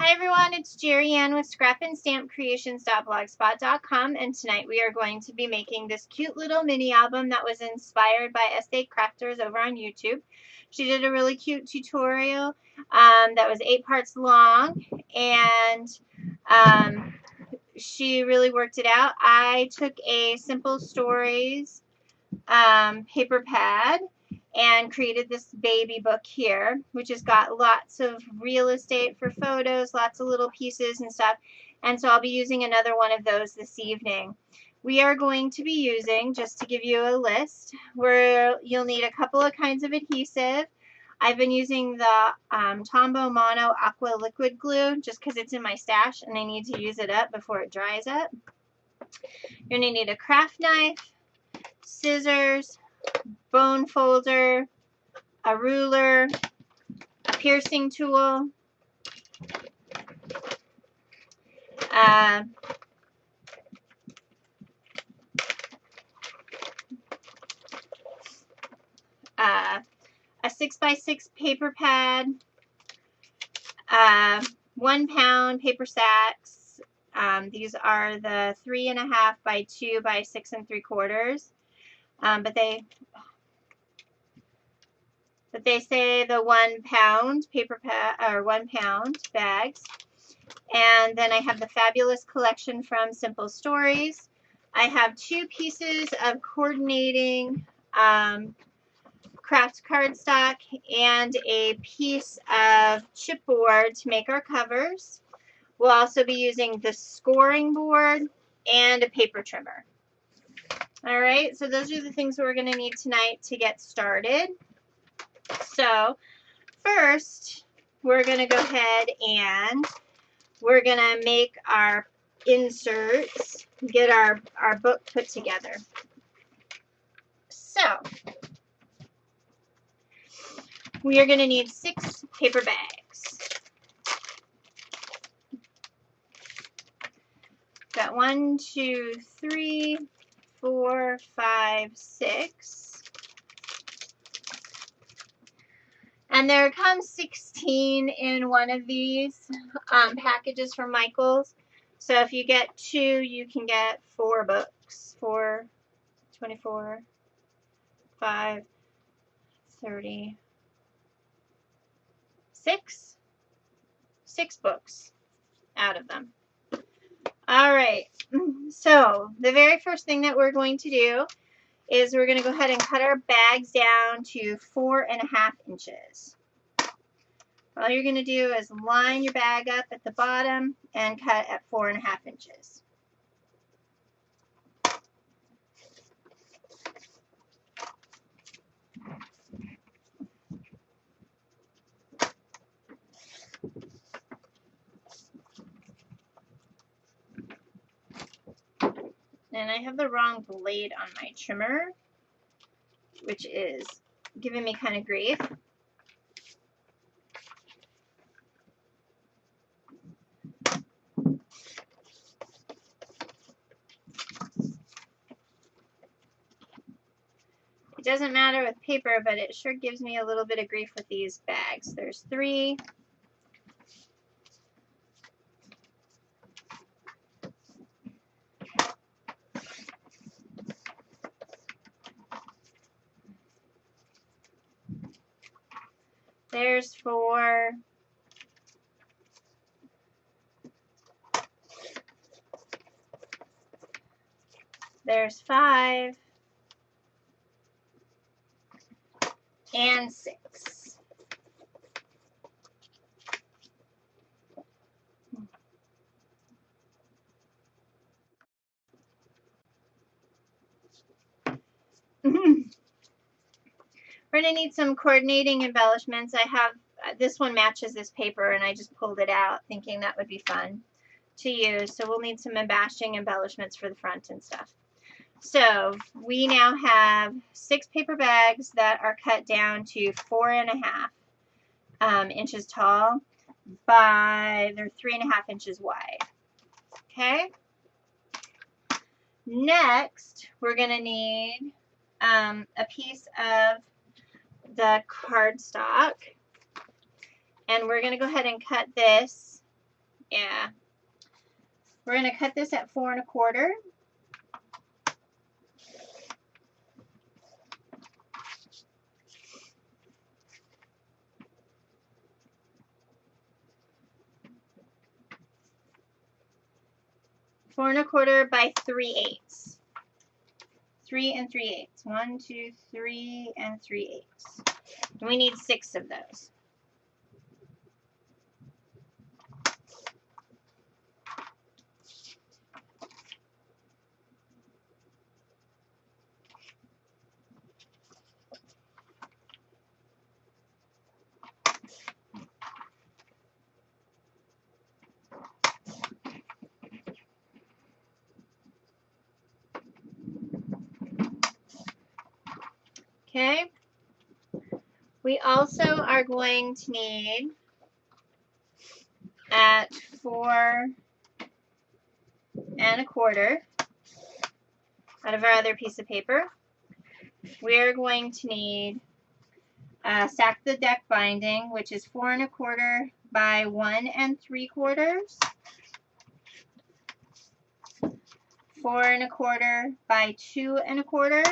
Hi everyone, it's Gerriann with scrapandstampcreations.blogspot.com, and tonight we are going to be making this cute little mini album that was inspired by Estate Crafters over on YouTube. She did a really cute tutorial that was 8 parts long, and she really worked it out. I took a Simple Stories paper pad and created this baby book here, which has got lots of real estate for photos, lots of little pieces and stuff. And so I'll be using another one of those this evening. We are going to be using, just to give you a list, where you'll need a couple of kinds of adhesive. I've been using the Tombow Mono Aqua Liquid Glue just because it's in my stash and I need to use it up before it dries up. You're going to need a craft knife, scissors, bone folder, a ruler, a piercing tool, a 6x6 paper pad, 1 pound paper sacks. These are the 3.5 by 2 by 6 3/4. But they say the 1 pound paper pad or 1 pound bags. And then I have the fabulous collection from Simple Stories. I have 2 pieces of coordinating craft cardstock and a piece of chipboard to make our covers. We'll also be using the scoring board and a paper trimmer. All right, so those are the things we're going to need tonight to get started. So first, we're going to go ahead and we're going to make our inserts, get our book put together. So we are going to need 6 paper bags. Got 1, 2, 3, 4, 5, 6. And there comes 16 in one of these packages from Michaels. So if you get 2, you can get 4 books. 4, 24, 5, 30, 6 books out of them. All right, so the very first thing that we're going to do is we're going to go ahead and cut our bags down to 4.5 inches. All you're going to do is line your bag up at the bottom and cut at 4.5 inches. And I have the wrong blade on my trimmer, which is giving me kind of grief. It doesn't matter with paper, but it sure gives me a little bit of grief with these bags. There's 3. There's 4. There's 5. And 6. We're going to need some coordinating embellishments. I have, this one matches this paper and I just pulled it out thinking that would be fun to use. So we'll need some embossing embellishments for the front and stuff. So we now have 6 paper bags that are cut down to 4.5 inches tall by, they're 3.5 inches wide. Okay. Next, we're going to need a piece of the cardstock, and we're going to go ahead and cut this Yeah. We're going to cut this at 4 1/4. Four and a quarter by 3/8. 3 3/8. 1, 2, 3 3/8. We need 6 of those. Okay. We also are going to need, at 4 1/4 out of our other piece of paper, we're going to need Stack the Deck binding, which is 4 1/4 by 1 3/4, 4 1/4 by 2 1/4,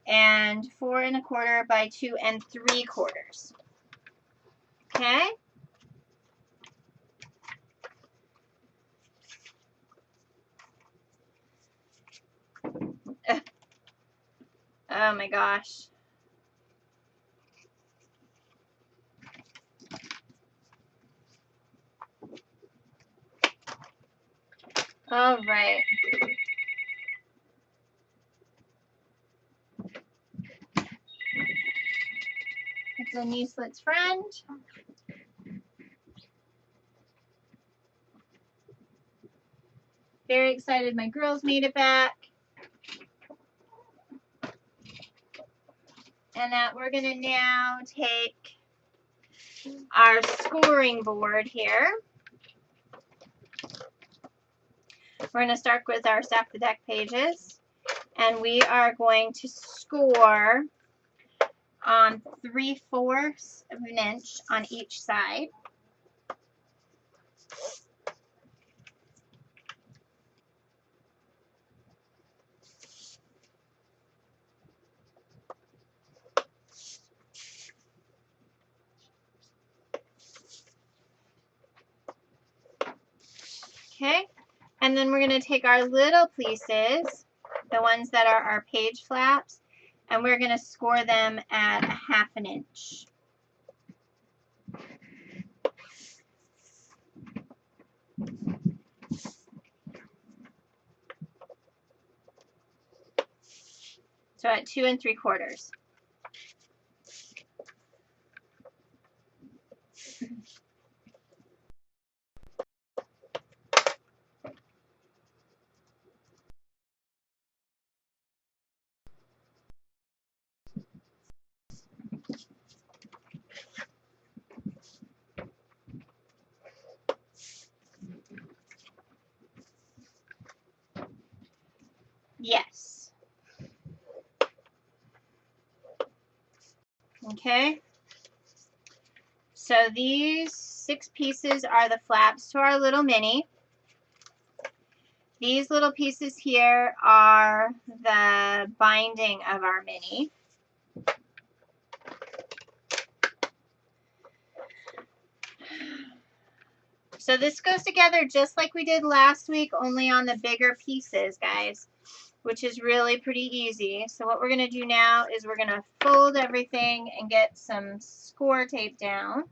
and 4 1/4 by 2 3/4. Okay? Oh my gosh. All right. It's a new slits friend. Very excited my girls made it back. And that we're going to now take our scoring board here. We're going to start with our Stack the Deck pages. And we are going to score on 3/4 of an inch on each side. Okay, and then we're going to take our little pieces, the ones that are our page flaps, and we're going to score them at 1/2 an inch. So at 2 3/4. Yes. Okay. So these 6 pieces are the flaps to our little mini. These little pieces here are the binding of our mini. So this goes together just like we did last week, only on the bigger pieces, guys, which is really pretty easy. So what we're going to do now is we're going to fold everything and get some score tape down.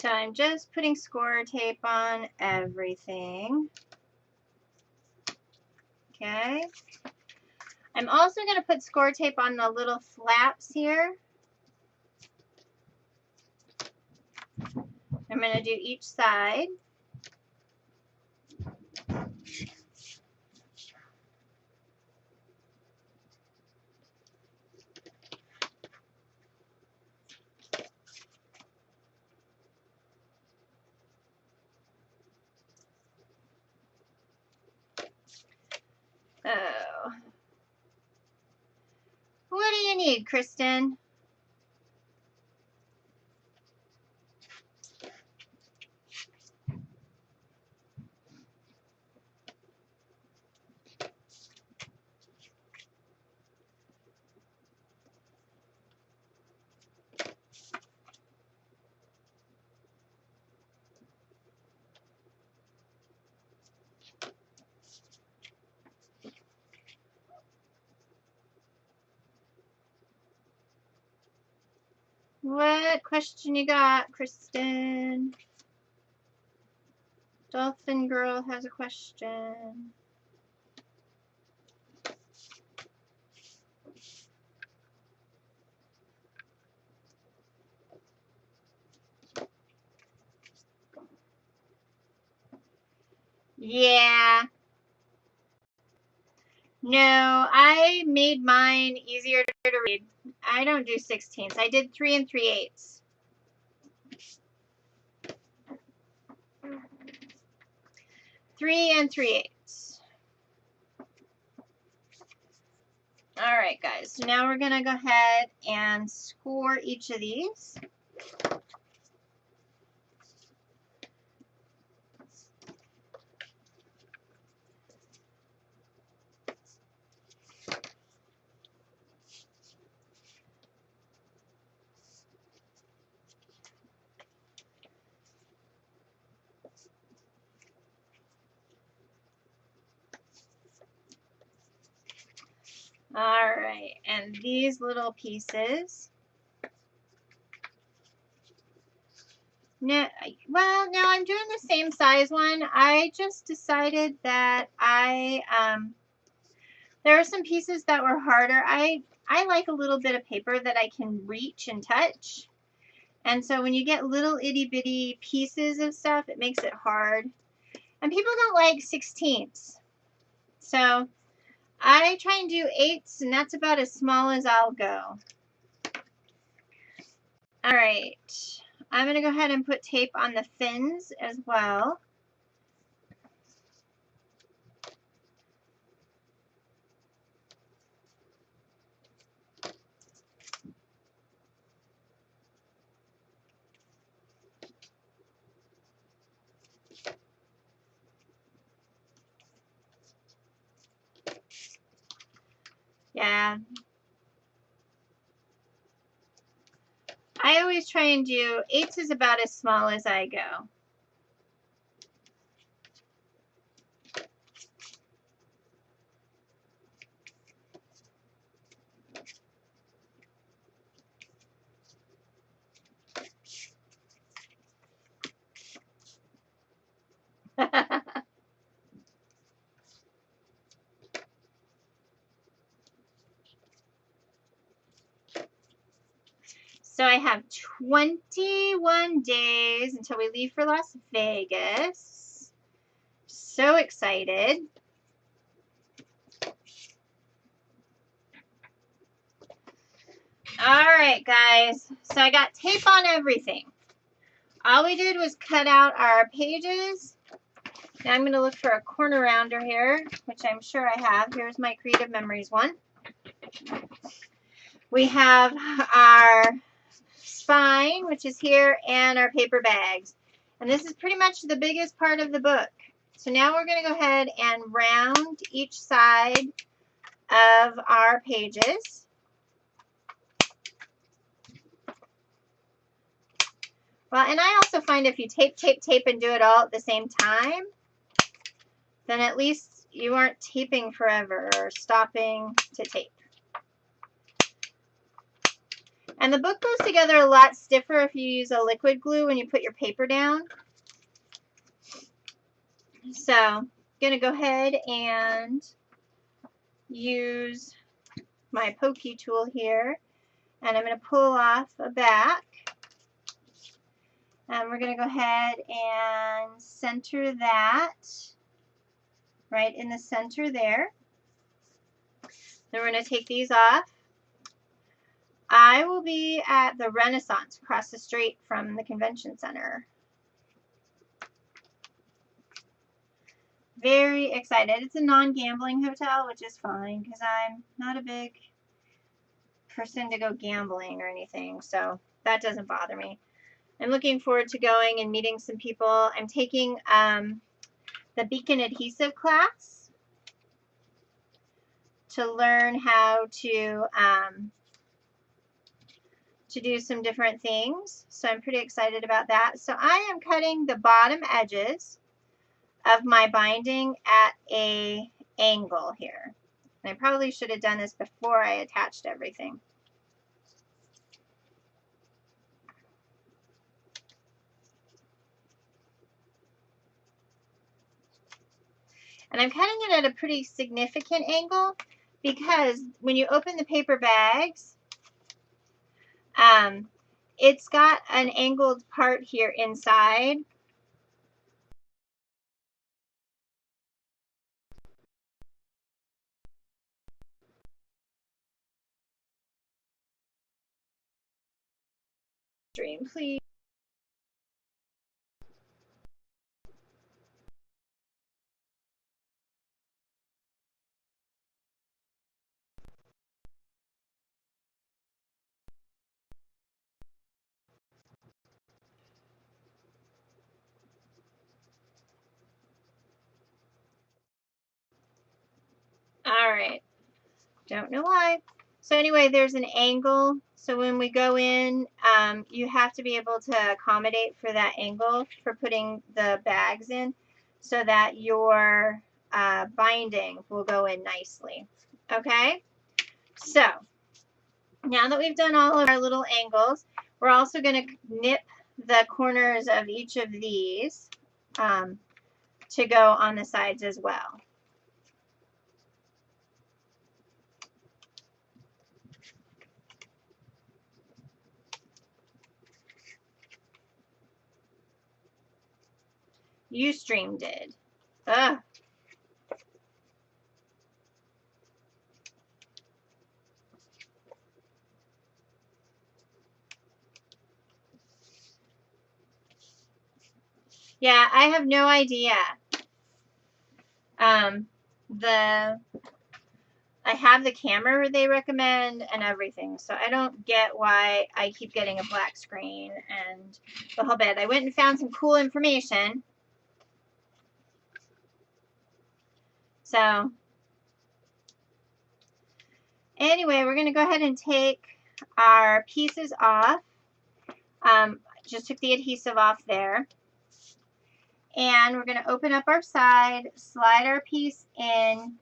So I'm just putting score tape on everything. Okay. I'm also going to put score tape on the little flaps here. I'm going to do each side. Oh. What do you need, Kristen? What question you got, Kristen? Dolphin Girl has a question. Yeah. No, I made mine easier to read. I don't do 16ths. I did 3 3/8. 3 3/8. All right, guys. So now we're going to go ahead and score each of these. All right, and these little pieces. No, well, no, I'm doing the same size one. I just decided that there are some pieces that were harder. I like a little bit of paper that I can reach and touch. And so when you get little itty bitty pieces of stuff, it makes it hard. And people don't like 16ths. So I try and do 8s, and that's about as small as I'll go. All right. I'm going to go ahead and put tape on the fins as well. Yeah. I always try and do 8s is about as small as I go. So I have 21 days until we leave for Las Vegas. So excited. All right, guys. So I got tape on everything. All we did was cut out our pages. Now I'm going to look for a corner rounder here, which I'm sure I have. Here's my Creative Memories one. We have our spine, which is here, and our paper bags. And this is pretty much the biggest part of the book. So now we're going to go ahead and round each side of our pages. Well, and I also find if you tape, tape, tape, and do it all at the same time, then at least you aren't taping forever or stopping to tape. And the book goes together a lot stiffer if you use a liquid glue when you put your paper down. So I'm going to go ahead and use my pokey tool here, and I'm going to pull off a back. And we're going to go ahead and center that right in the center there. Then we're going to take these off. I will be at the Renaissance across the street from the convention center. Very excited. It's a non-gambling hotel, which is fine because I'm not a big person to go gambling or anything, so that doesn't bother me. I'm looking forward to going and meeting some people. I'm taking the Beacon adhesive class to learn how to do some different things, so I'm pretty excited about that. So I am cutting the bottom edges of my binding at a angle here. And I probably should have done this before I attached everything. And I'm cutting it at a pretty significant angle because when you open the paper bags, it's got an angled part here inside. Stream, please. All right. Don't know why. So anyway, there's an angle. So when we go in, you have to be able to accommodate for that angle for putting the bags in so that your binding will go in nicely. Okay? So now that we've done all of our little angles, we're also going to nip the corners of each of these to go on the sides as well. Ustream did. Ugh. Yeah, I have no idea. I have the camera they recommend and everything, so I don't get why I keep getting a black screen and the whole bit. I went and found some cool information. So anyway, we're going to go ahead and take our pieces off. Just took the adhesive off there. And we're going to open up our side, slide our piece in,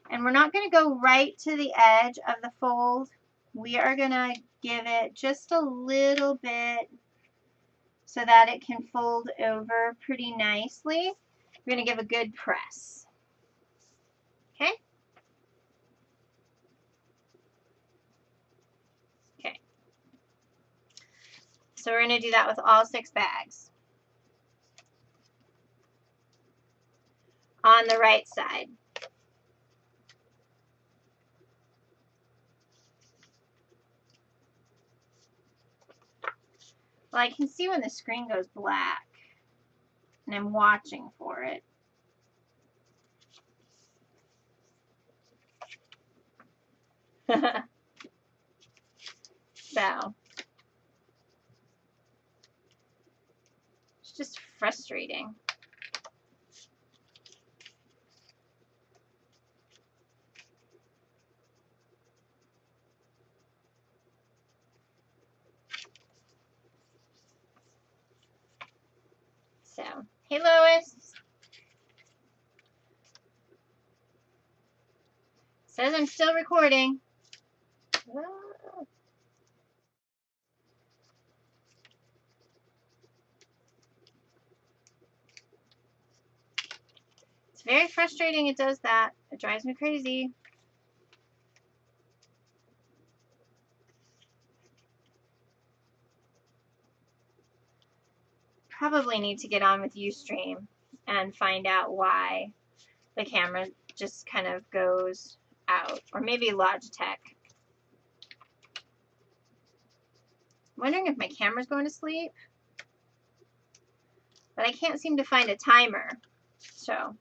and we're not going to go right to the edge of the fold. We are going to give it just a little bit so that it can fold over pretty nicely. We're going to give a good press. Okay? Okay. So we're going to do that with all 6 bags. On the right side. Well, I can see when the screen goes black, and I'm watching for it. So, it's just frustrating. So, hey Lois. Says I'm still recording. It's very frustrating it does that. It drives me crazy. probably need to get on with Ustream and find out why the camera just kind of goes out. Or maybe Logitech. I'm wondering if my camera's going to sleep. But I can't seem to find a timer. So.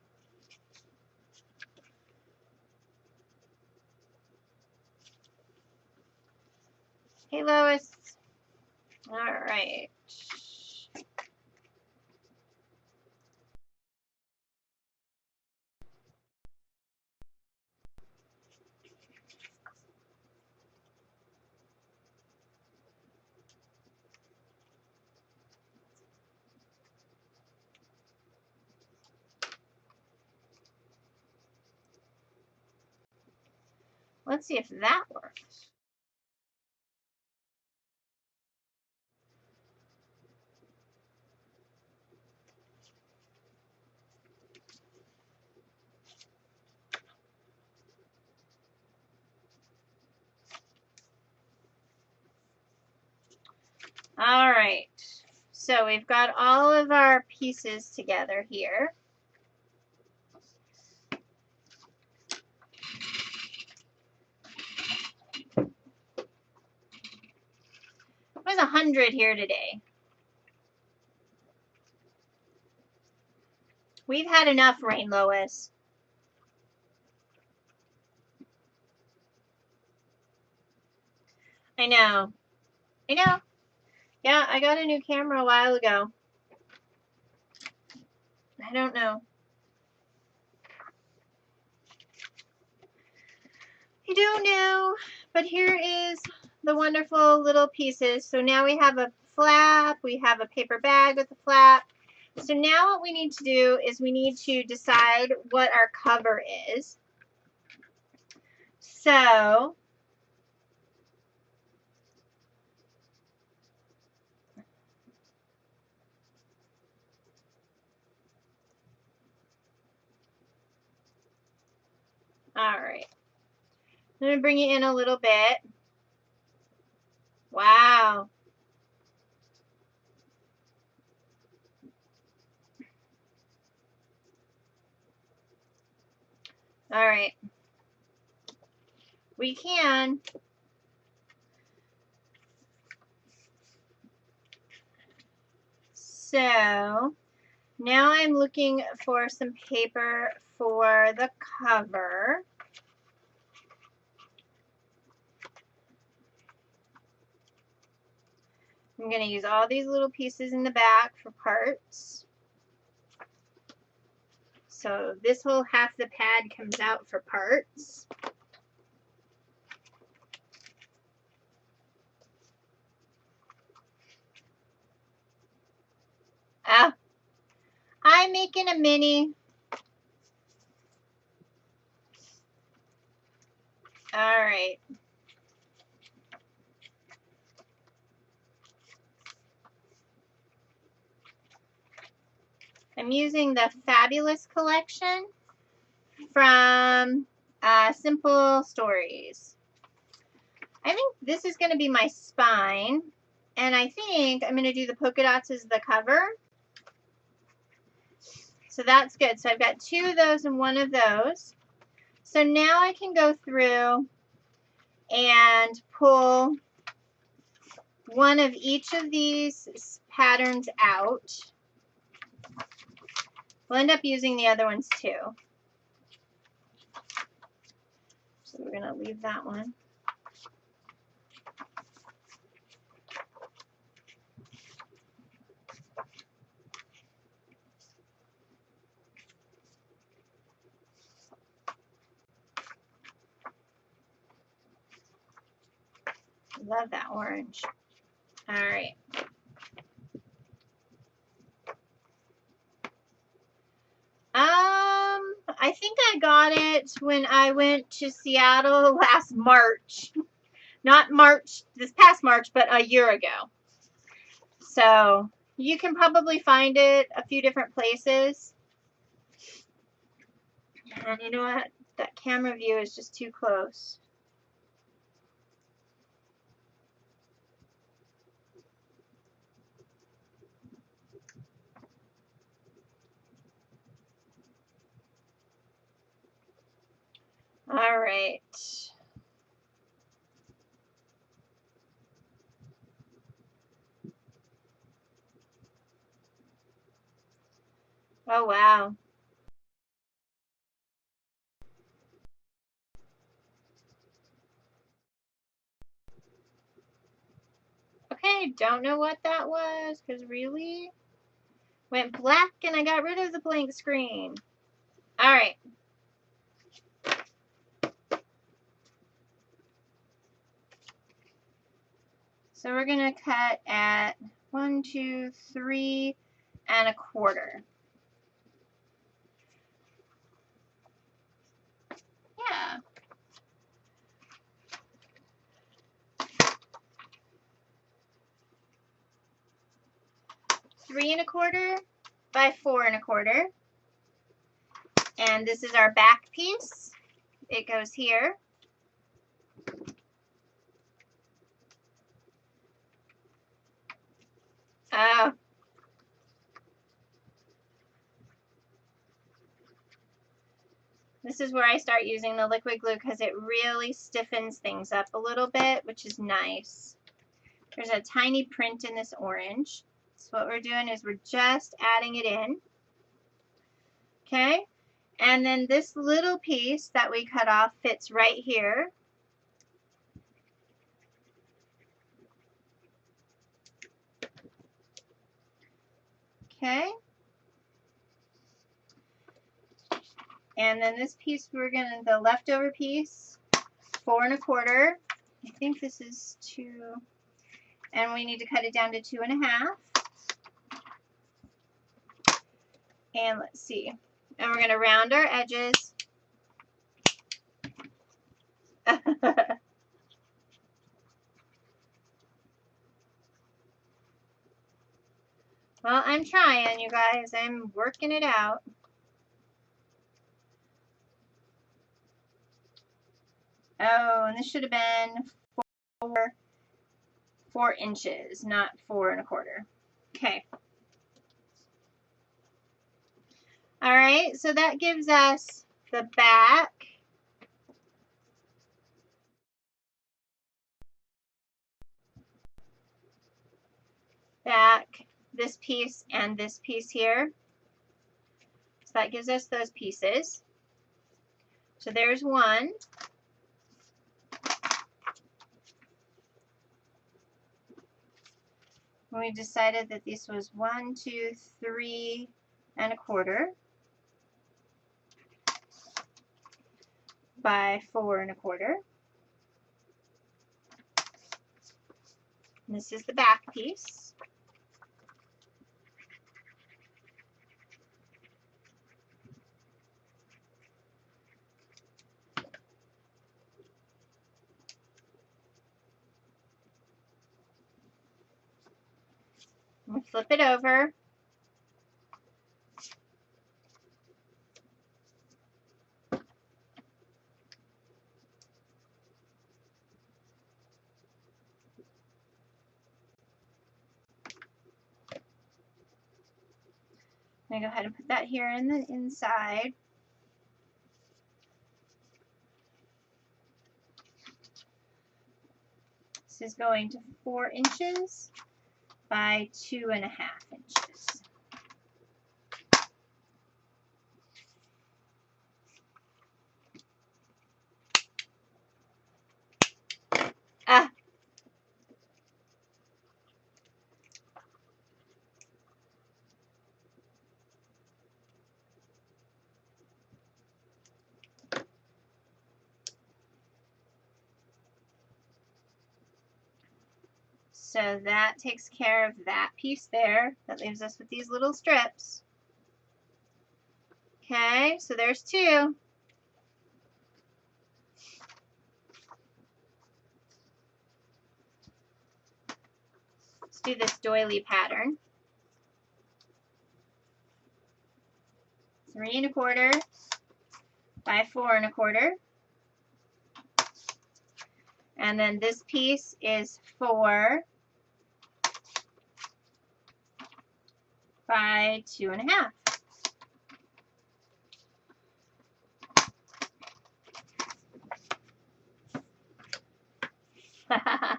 Hey, Lois. All right. Let's see if that works. All right. So we've got all of our pieces together here. There's 100 here today. We've had enough rain, Lois. I know. I know. Yeah, I got a new camera a while ago. I don't know. I don't know. But here is the wonderful little pieces. So now we have a flap. We have a paper bag with a flap. So now what we need to do is we need to decide what our cover is. So all right. I'm going to bring it in a little bit. Wow. All right. We can. So now I'm looking for some paper for the cover. I'm going to use all these little pieces in the back for parts. So this whole half the pad comes out for parts. Ah, I'm making a mini. All right. I'm using the Fabulous collection from Simple Stories. I think this is going to be my spine. And I think I'm going to do the polka dots as the cover. So that's good. So I've got 2 of those and 1 of those. So now I can go through and pull one of each of these patterns out. We'll end up using the other ones too. So we're going to leave that one. Love that orange. All right. I think I got it when I went to Seattle last March. Not March, this past March, but a year ago. So you can probably find it a few different places. And you know what? That camera view is just too close. right. Oh, wow. Okay, don't know what that was, because really went black and I got rid of the blank screen. All right. So we're going to cut at 1, 2, 3 1/4. Yeah. 3 1/4 by 4 1/4. And this is our back piece. It goes here. Oh. This is where I start using the liquid glue because it really stiffens things up a little bit, which is nice. There's a tiny print in this orange. So what we're doing is we're just adding it in. Okay? And then this little piece that we cut off fits right here. Okay? And then this piece, the leftover piece, 4 1/4. I think this is 2, and we need to cut it down to 2 1/2. And let's see. And we're going to round our edges. Well, I'm trying, you guys. I'm working it out. Oh, and this should have been 4 inches, not 4 1/4. Okay. All right, so that gives us the back. This piece and this piece here. So that gives us those pieces. So there's one. We decided that this was 1, 2, 3 1/4 by 4 1/4. And this is the back piece. We flip it over. I'm going to go ahead and put that here in the inside. This is going to 4 inches by 2 1/2 inches. Ah. So that takes care of that piece there. That leaves us with these little strips. Okay, so there's 2. Let's do this doily pattern. 3 1/4 by 4 1/4. And then this piece is 4 by 2 1/2. Ah,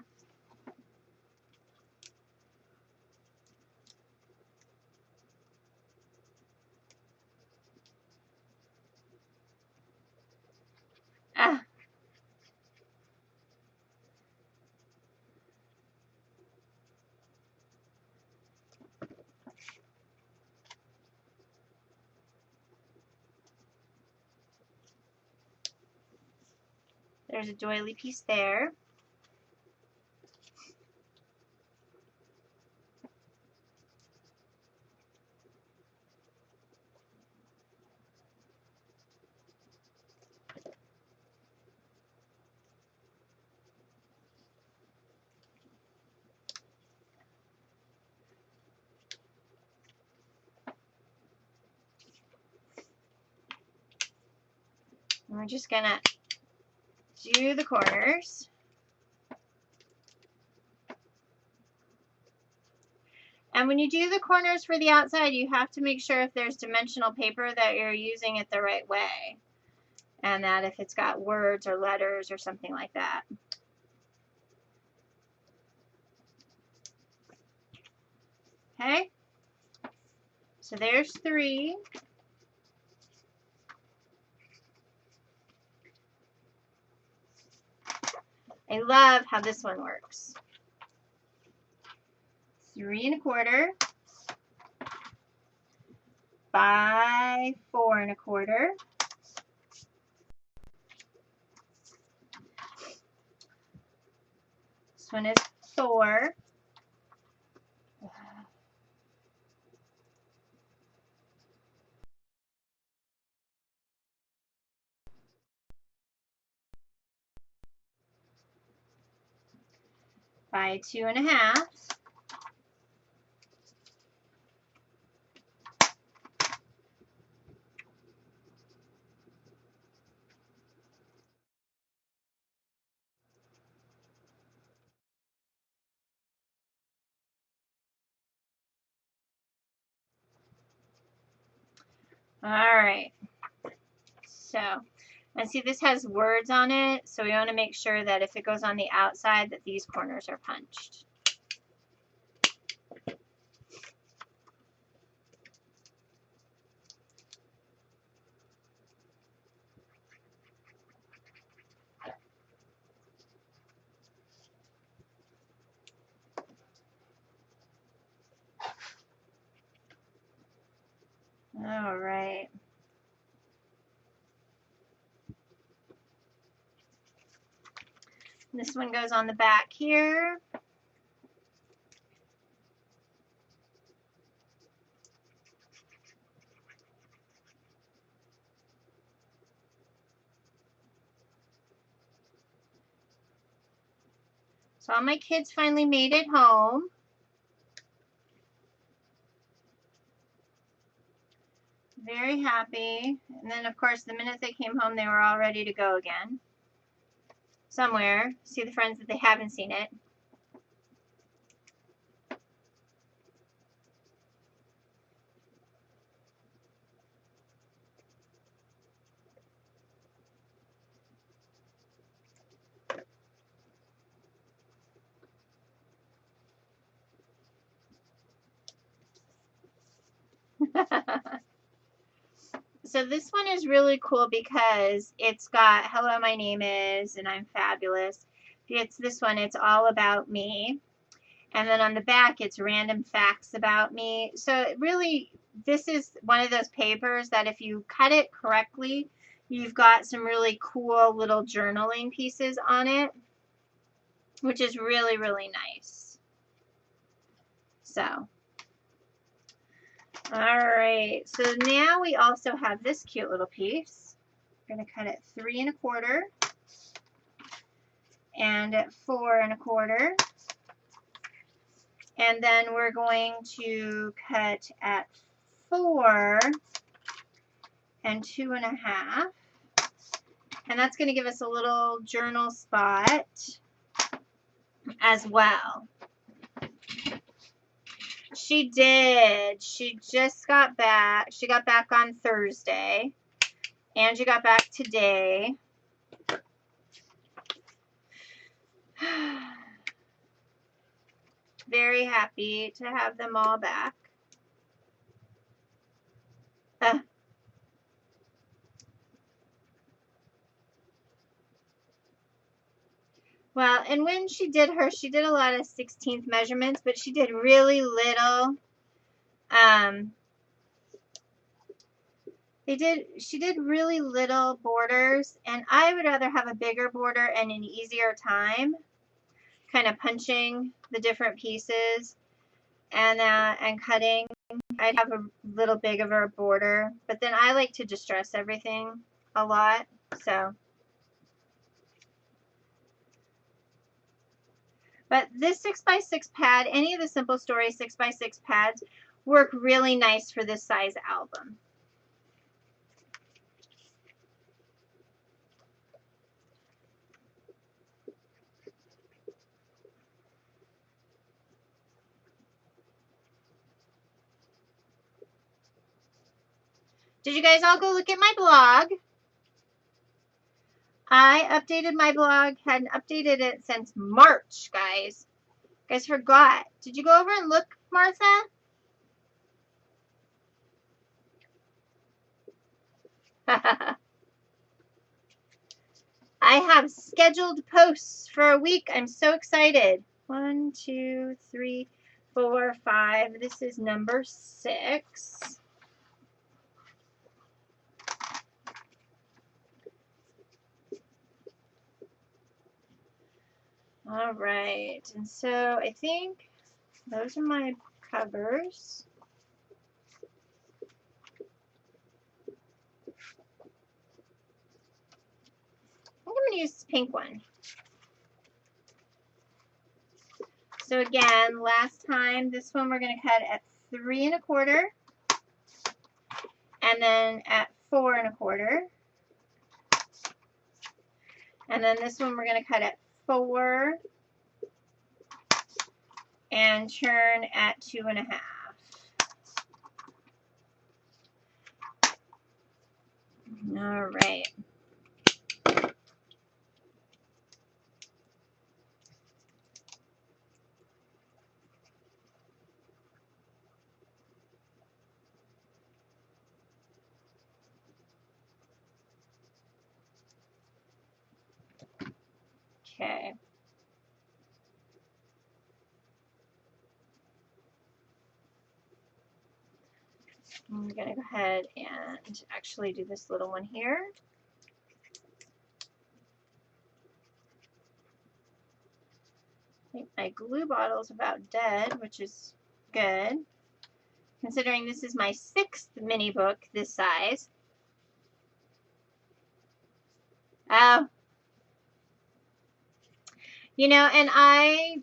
there's a doily piece there. And we're just gonna do the corners. And when you do the corners for the outside, you have to make sure if there's dimensional paper that you're using it the right way. And that if it's got words or letters or something like that. Okay? So there's 3. I love how this one works. 3 1/4 by 4 1/4. This one is 4. By 2 1/2. All right. So, and see this has words on it, so we want to make sure that if it goes on the outside that these corners are punched. All right. This one goes on the back here. So all my kids finally made it home. Very happy. And then of course the minute they came home they were all ready to go again. Somewhere. See the friends that they haven't seen it. So this one is really cool because it's got hello, my name is, and I'm fabulous. It's this one, it's all about me. And then on the back, it's random facts about me. So it really, this is one of those papers that if you cut it correctly, you've got some really cool little journaling pieces on it, which is really, really nice. So. Alright, so now we also have this cute little piece. We're going to cut it 3 1/4 and 4 1/4. And then we're going to cut at 4 2 1/2. And that's going to give us a little journal spot as well. She did. She just got back. She got back on Thursday. Angie got back today. Very happy to have them all back. Well, and when she did a lot of 16th measurements, but she did really little. She did really little borders, and I would rather have a bigger border and an easier time kind of punching the different pieces and cutting. I'd have a little big of a border, but then I like to distress everything a lot, so. But this 6x6 pad, any of the Simple Stories 6x6 pads work really nice for this size album. Did you guys all go look at my blog? I updated my blog, hadn't updated it since March, guys. You guys forgot. Did you go over and look, Martha? I have scheduled posts for a week. I'm so excited. 1, 2, 3, 4, 5. This is number 6. All right, and so I think those are my covers. I think I'm going to use this pink one. So again, last time, this one we're going to cut at 3 1/4, and then at 4 1/4. And then this one we're going to cut at 4 and turn at 2 1/2. All right. Okay. I'm going to go ahead and actually do this little one here. I think my glue bottle's about dead, which is good, considering this is my 6th mini book this size. Oh. You know, and I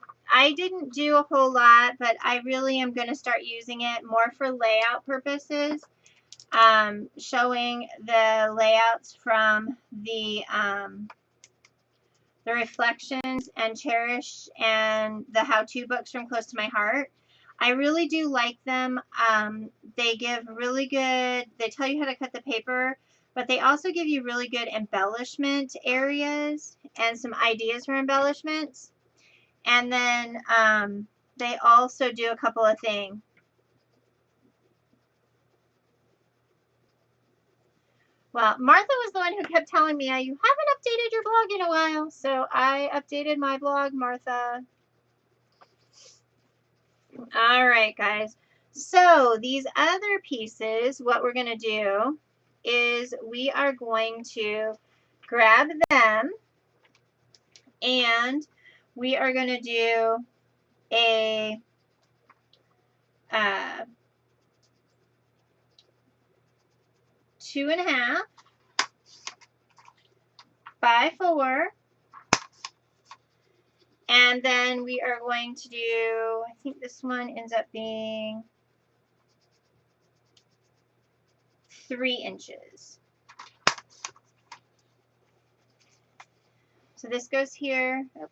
didn't do a whole lot, but I really am going to start using it more for layout purposes, showing the layouts from the Reflections and Cherish and the how-to books from Close to My Heart. I really do like them. They give really good, they tell you how to cut the paper, but they also give you really good embellishment areas and some ideas for embellishments. And then they also do a couple of things. Well, Martha was the one who kept telling me, you haven't updated your blog in a while. So I updated my blog, Martha. All right, guys. So these other pieces, what we're going to do is we are going to grab them and we are going to do a 2 1/2 by 4, and then we are going to do, I think this one ends up being 3 inches. So this goes here. Oh,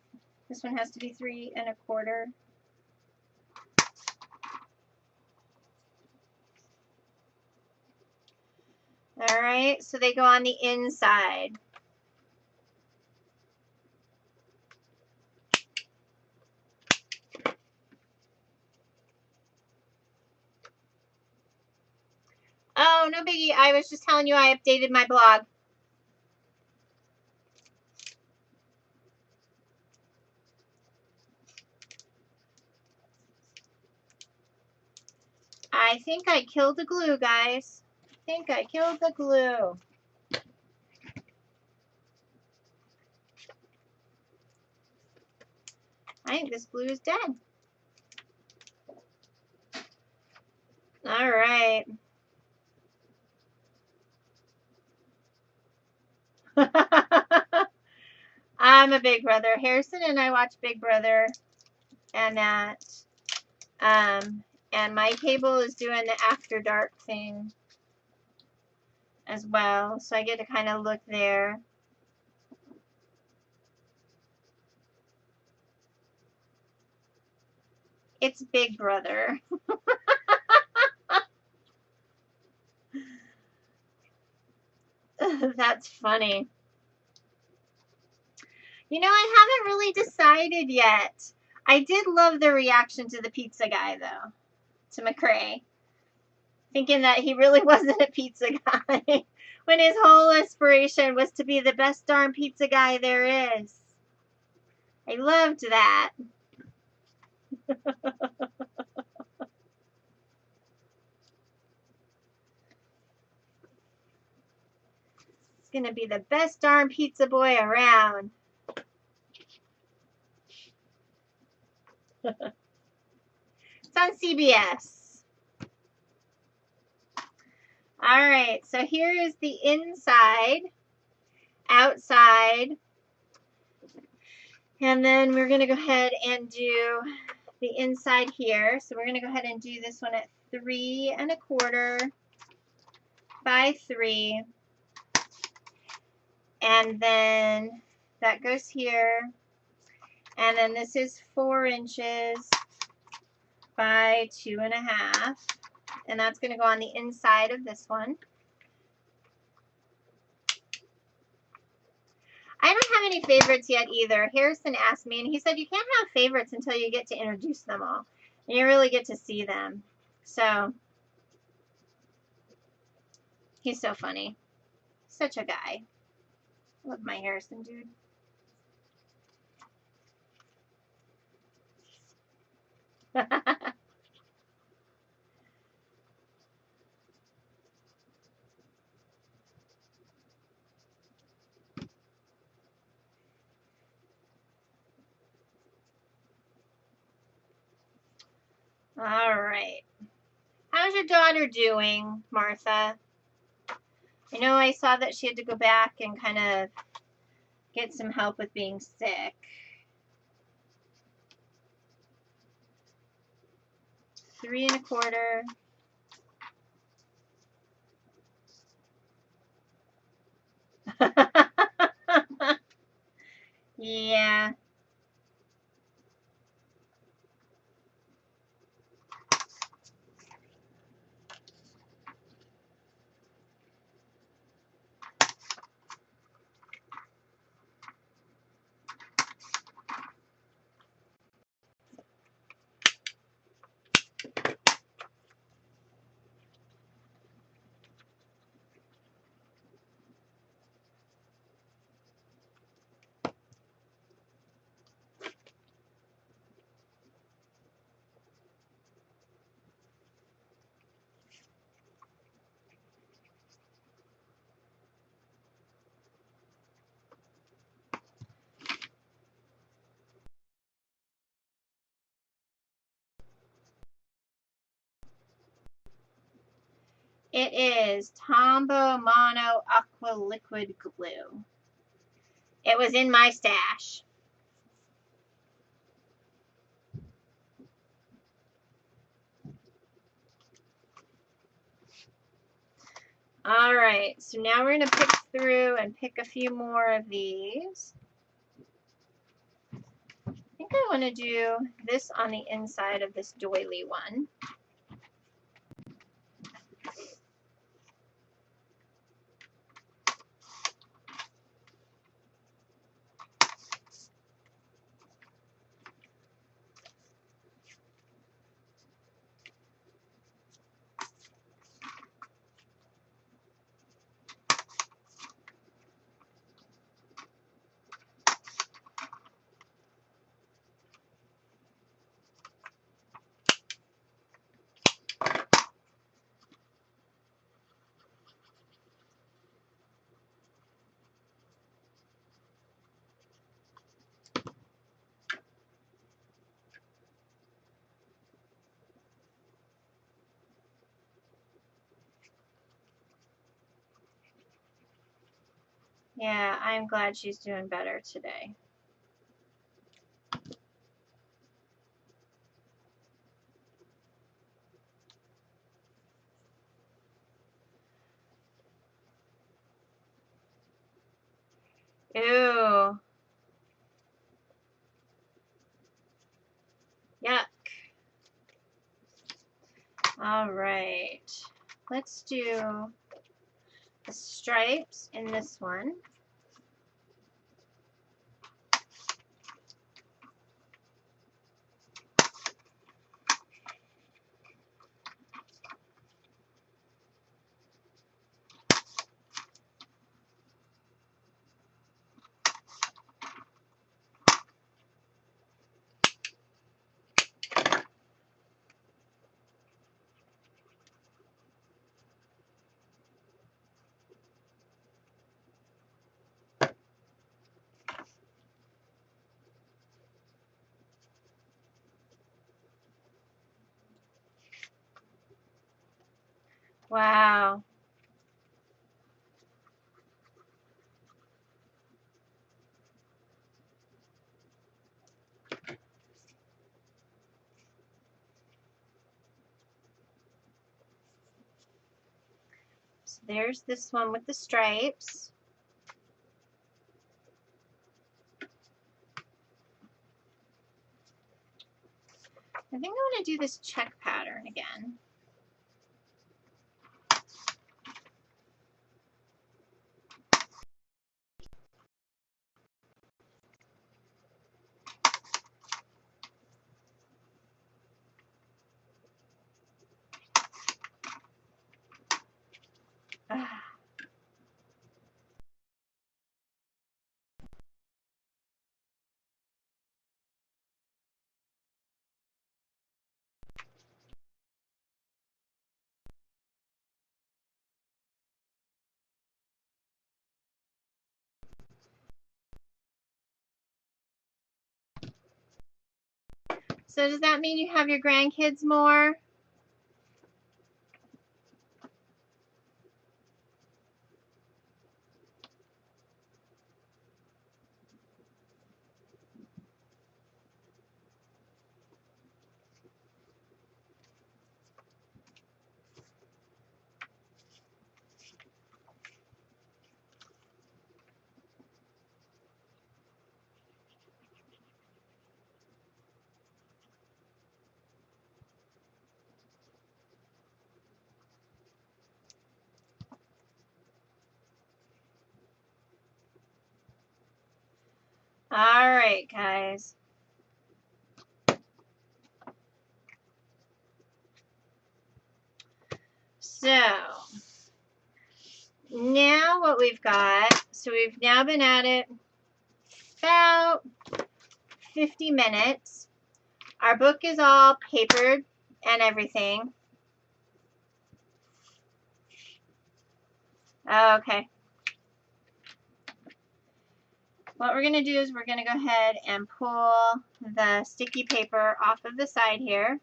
this one has to be 3 1/4. All right, so they go on the inside. No biggie. I was just telling you I updated my blog. I think I killed the glue, guys. I think I killed the glue. I think this glue is dead. All right. I'm a Big Brother. Harrison and I watch Big Brother and that. And my cable is doing the After Dark thing as well. So I get to kind of look there. It's Big Brother. That's funny. You know, I haven't really decided yet. I did love the reaction to the pizza guy, though. To McCrae. Thinking that he really wasn't a pizza guy. When his whole aspiration was to be the best darn pizza guy there is. I loved that. He's going to be the best darn pizza boy around. It's on CBS. All right, so here is the inside, outside, and then we're going to go ahead and do the inside here. So we're going to go ahead and do this one at 3 1/4 by 3, and then that goes here, and then this is 4 inches by 2 1/2, and that's going to go on the inside of this one. I don't have any favorites yet either. Harrison asked me, and he said you can't have favorites until you get to introduce them all, and you really get to see them. So he's so funny. Such a guy. Love my Harrison dude. All right. How's your daughter doing, Martha? I know I saw that she had to go back and kind of get some help with being sick. 3 1/4. Yeah. It is Tombow Mono Aqua Liquid Glue. It was in my stash. All right, so now we're going to pick through and pick a few more of these. I think I want to do this on the inside of this doily one. Yeah, I'm glad she's doing better today. Ew. Yuck. All right. Let's do the stripes in this one. Wow. So there's this one with the stripes. I think I want to do this check pattern again. So does that mean you have your grandkids more? All right, guys. So now what we've got, so we've now been at it about 50 minutes. Our book is all papered and everything. Okay. What we're going to do is we're going to go ahead and pull the sticky paper off of the side here.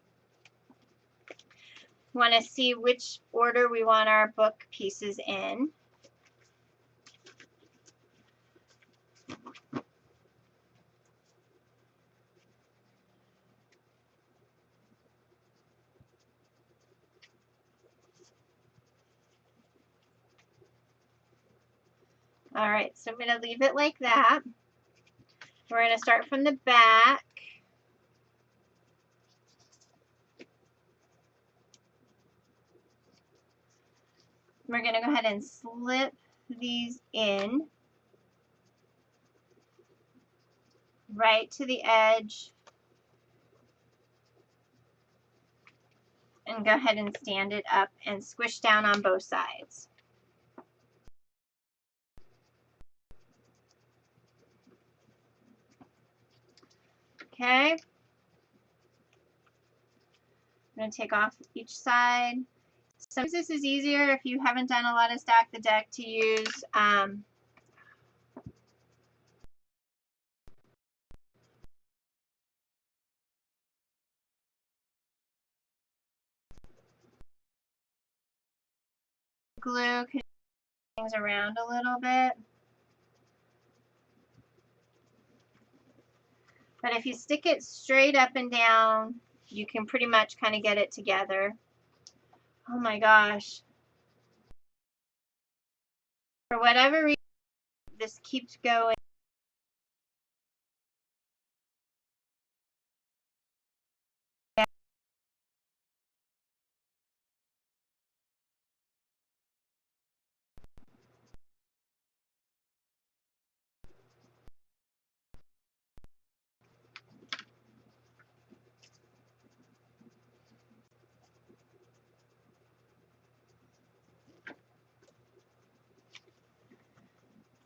We want to see which order we want our book pieces in. All right, so I'm going to leave it like that. We're going to start from the back. We're going to go ahead and slip these in right to the edge and go ahead and stand it up and squish down on both sides. Okay. I'm going to take off each side. Sometimes this is easier if you haven't done a lot of Stack the Deck to use glue, because things around a little bit. But if you stick it straight up and down, you can pretty much kind of get it together. Oh my gosh. For whatever reason, this keeps going.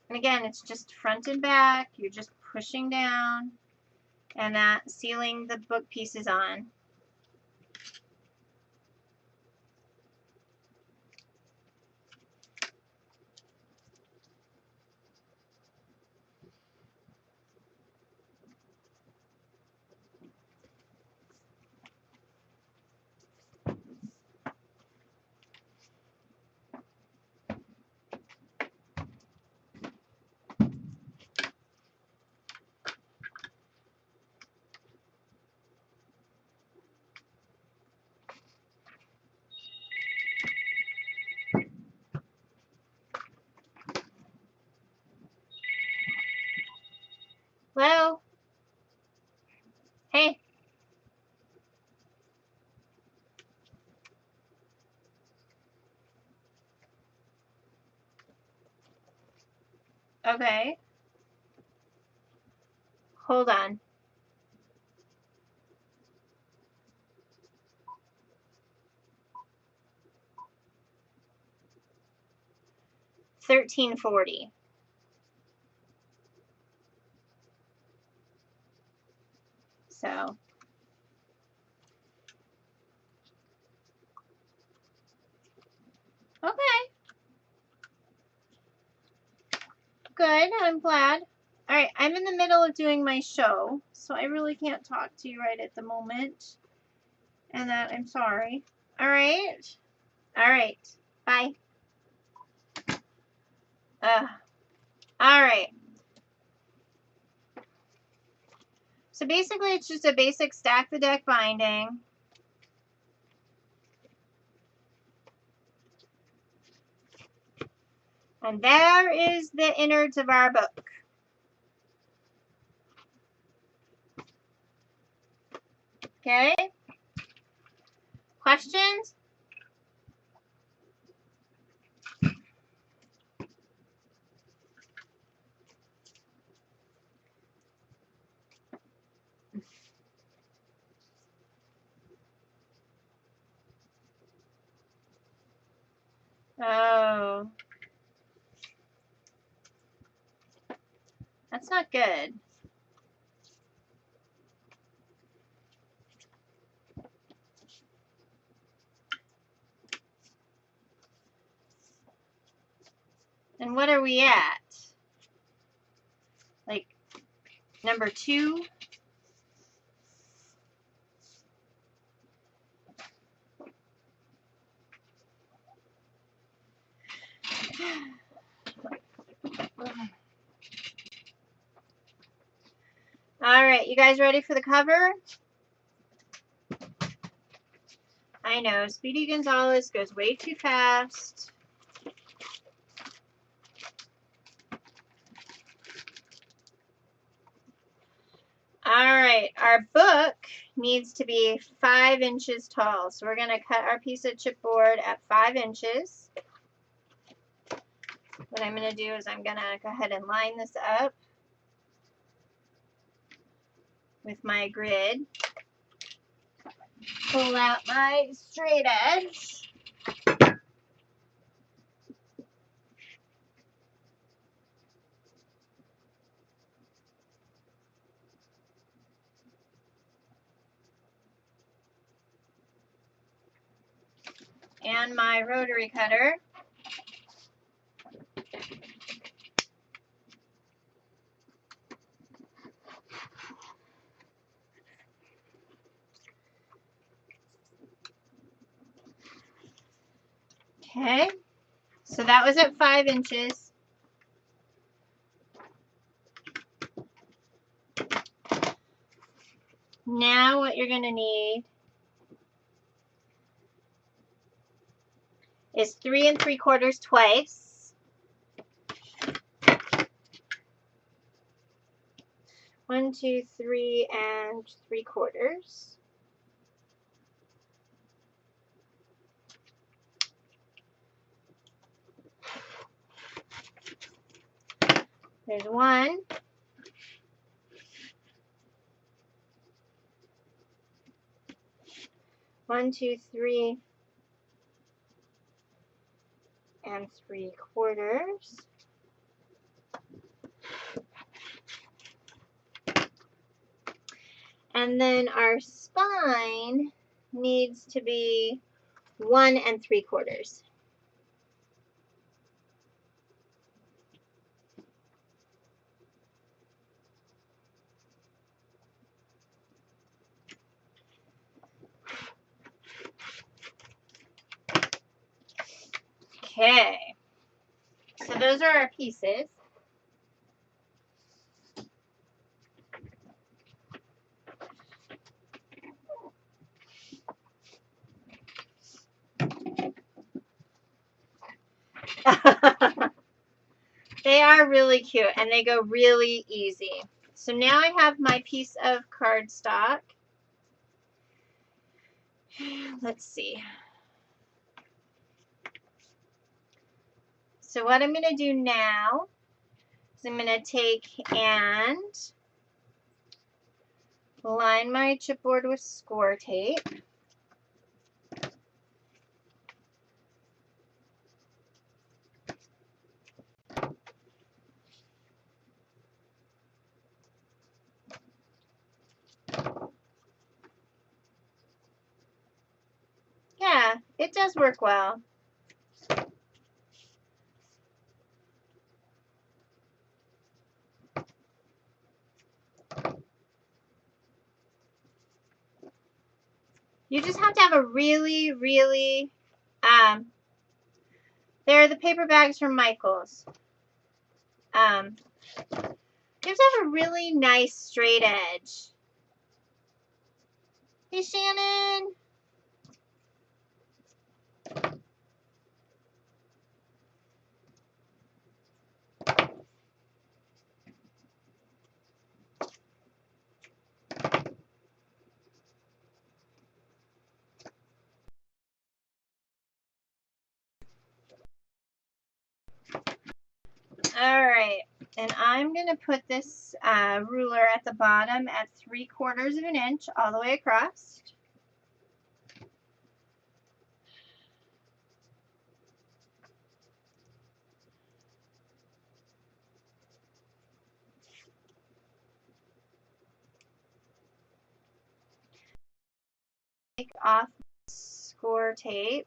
And again, it's just front and back. You're just pushing down and that sealing the book pieces on. Hello? Hey. Okay. Hold on. 1340. So, okay. Good. I'm glad. All right. I'm in the middle of doing my show, so I really can't talk to you right at the moment. And that I'm sorry. All right. All right. Bye. All right. So basically, it's just a basic stack the deck binding. And there is the innards of our book. Okay? Questions? Oh. That's not good. And what are we at? Like, number 2? All right, you guys ready for the cover? I know, Speedy Gonzalez goes way too fast. All right, our book needs to be 5 inches tall. So we're going to cut our piece of chipboard at 5 inches. What I'm going to do is I'm going to go ahead and line this up with my grid. Pull out my straight edge. And my rotary cutter. Okay, so that was at 5 inches. now what you're going to need is 3 3/4 twice. 1, 2, 3 3/4. There's 1. One, 2, 3 3/4. And then our spine needs to be 1 3/4. Okay, so those are our pieces. They are really cute and they go really easy. So now I have my piece of cardstock. Let's see. So what I'm going to do now is I'm going to take and line my chipboard with score tape. Yeah, it does work well. You just have to have a really, really, they're the paper bags from Michaels. You have to have a really nice straight edge. Hey, Shannon. All right, and I'm going to put this ruler at the bottom at 3/4 of an inch all the way across. Take off score tape.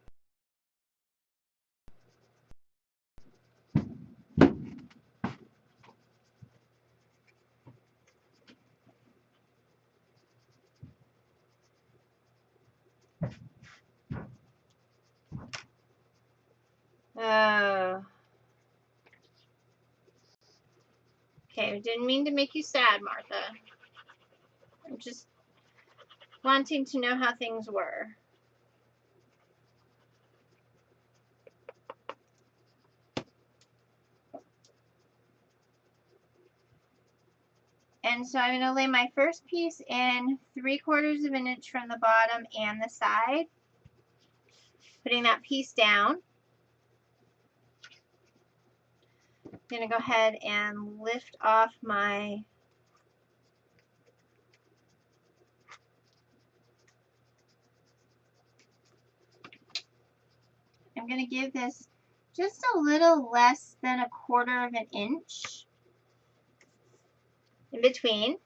Oh. Okay, didn't mean to make you sad, Martha. I'm just wanting to know how things were. And so I'm going to lay my first piece in 3/4 of an inch from the bottom and the side, putting that piece down. I'm going to go ahead and lift off my I'm going to give this just a little less than 1/4 of an inch in between.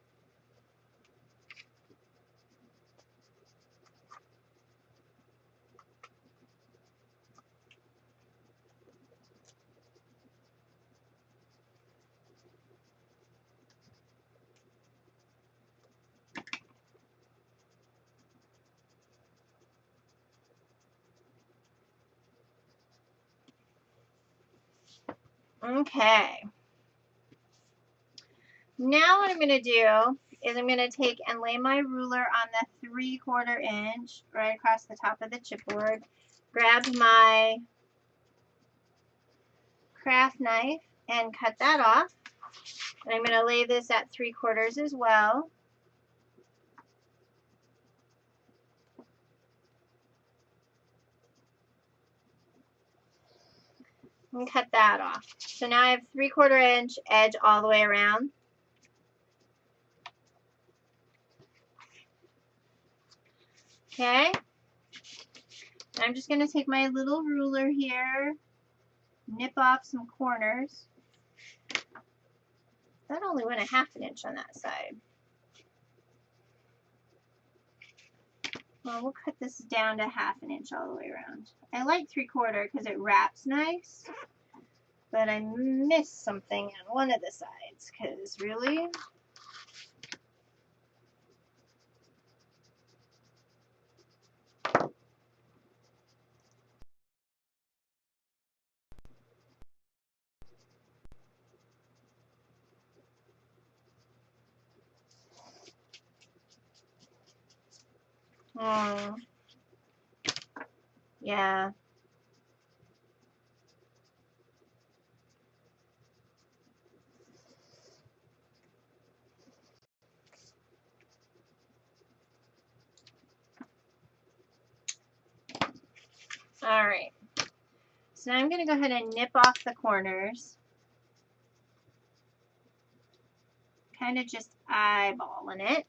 Okay. Now what I'm going to do is I'm going to take and lay my ruler on the 3/4 inch right across the top of the chipboard. Grab my craft knife and cut that off. And I'm going to lay this at 3/4 as well. And cut that off. So now I have 3/4 inch edge all the way around. Okay. I'm just going to take my little ruler here, nip off some corners. That only went 1/2 inch on that side. Well, we'll cut this down to 1/2 inch all the way around. I like 3/4 because it wraps nice, but I missed something on one of the sides because really. Oh, yeah. All right. So now I'm going to go ahead and nip off the corners. Kind of just eyeballing it.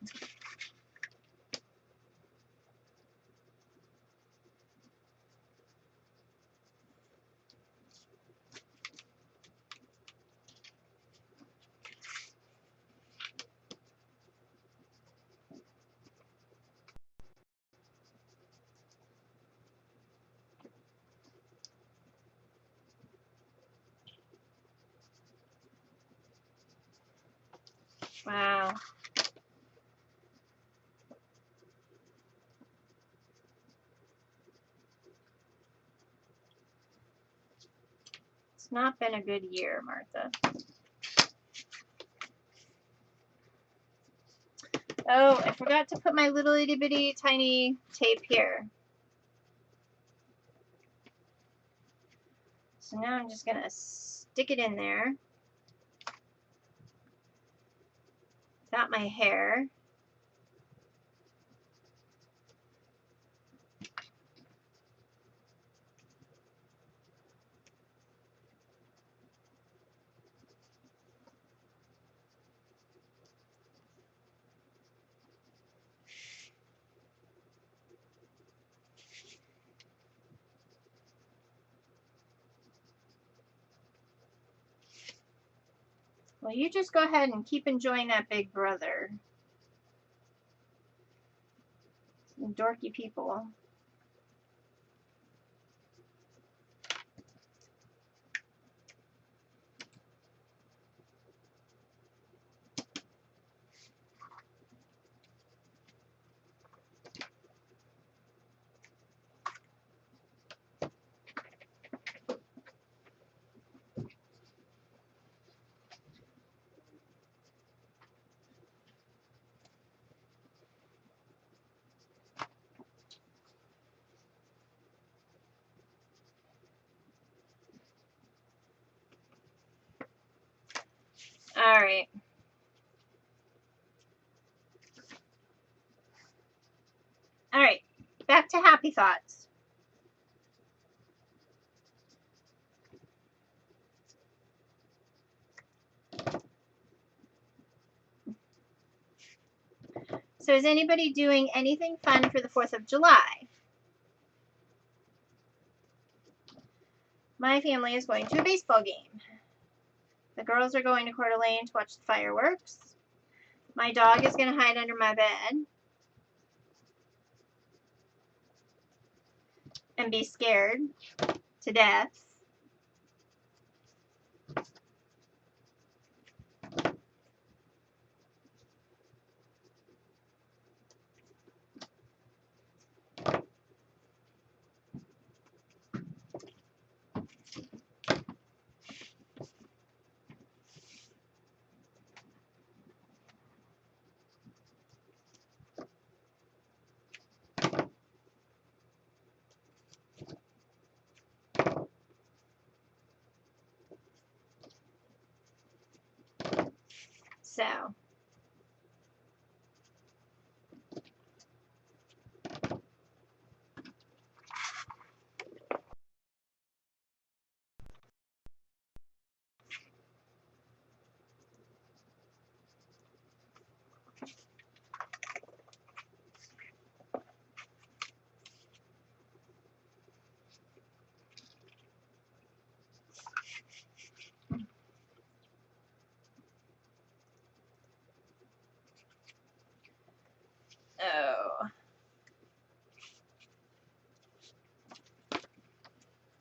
Wow. It's not been a good year, Martha. Oh, I forgot to put my little itty bitty tiny tape here. So now I'm just going to stick it in there. Got my hair. Well, you just go ahead and keep enjoying that big brother. Some dorky people. All right. All right. Back to happy thoughts. So is anybody doing anything fun for the 4th of July? My family is going to a baseball game. The girls are going to Coeur d'Alene to watch the fireworks. My dog is going to hide under my bed and be scared to death. So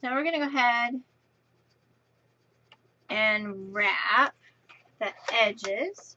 now we're going to go ahead and wrap the edges.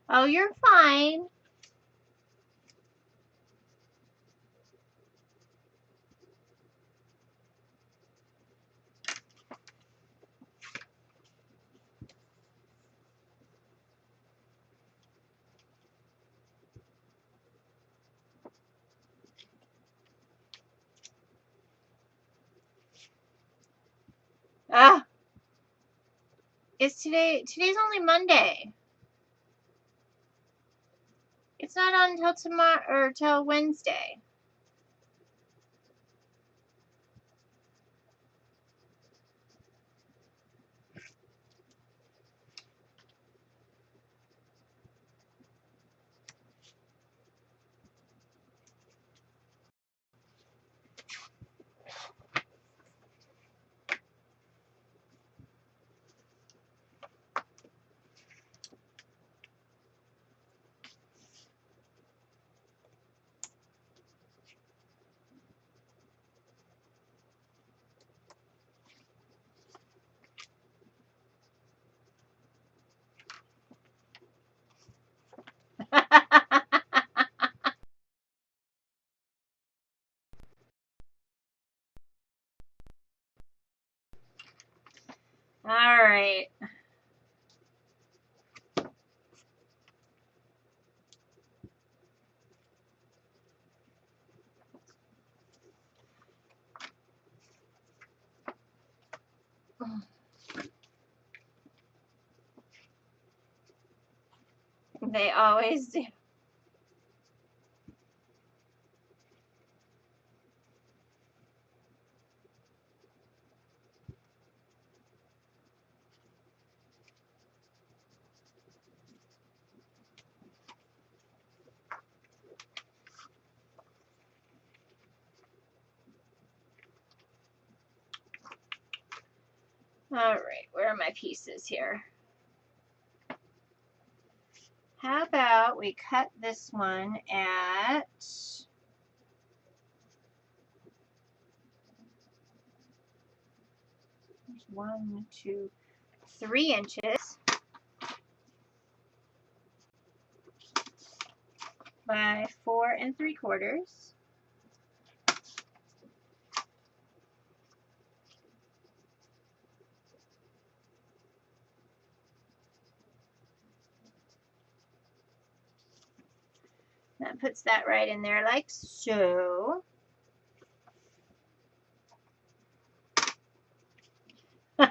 Oh, you're fine. Ah, today's only Monday. It's not on until tomorrow or till Wednesday. All right. They always do. All right, where are my pieces here? How about we cut this one at 1, 2, 3 inches by 4 3/4. That puts that right in there like so. All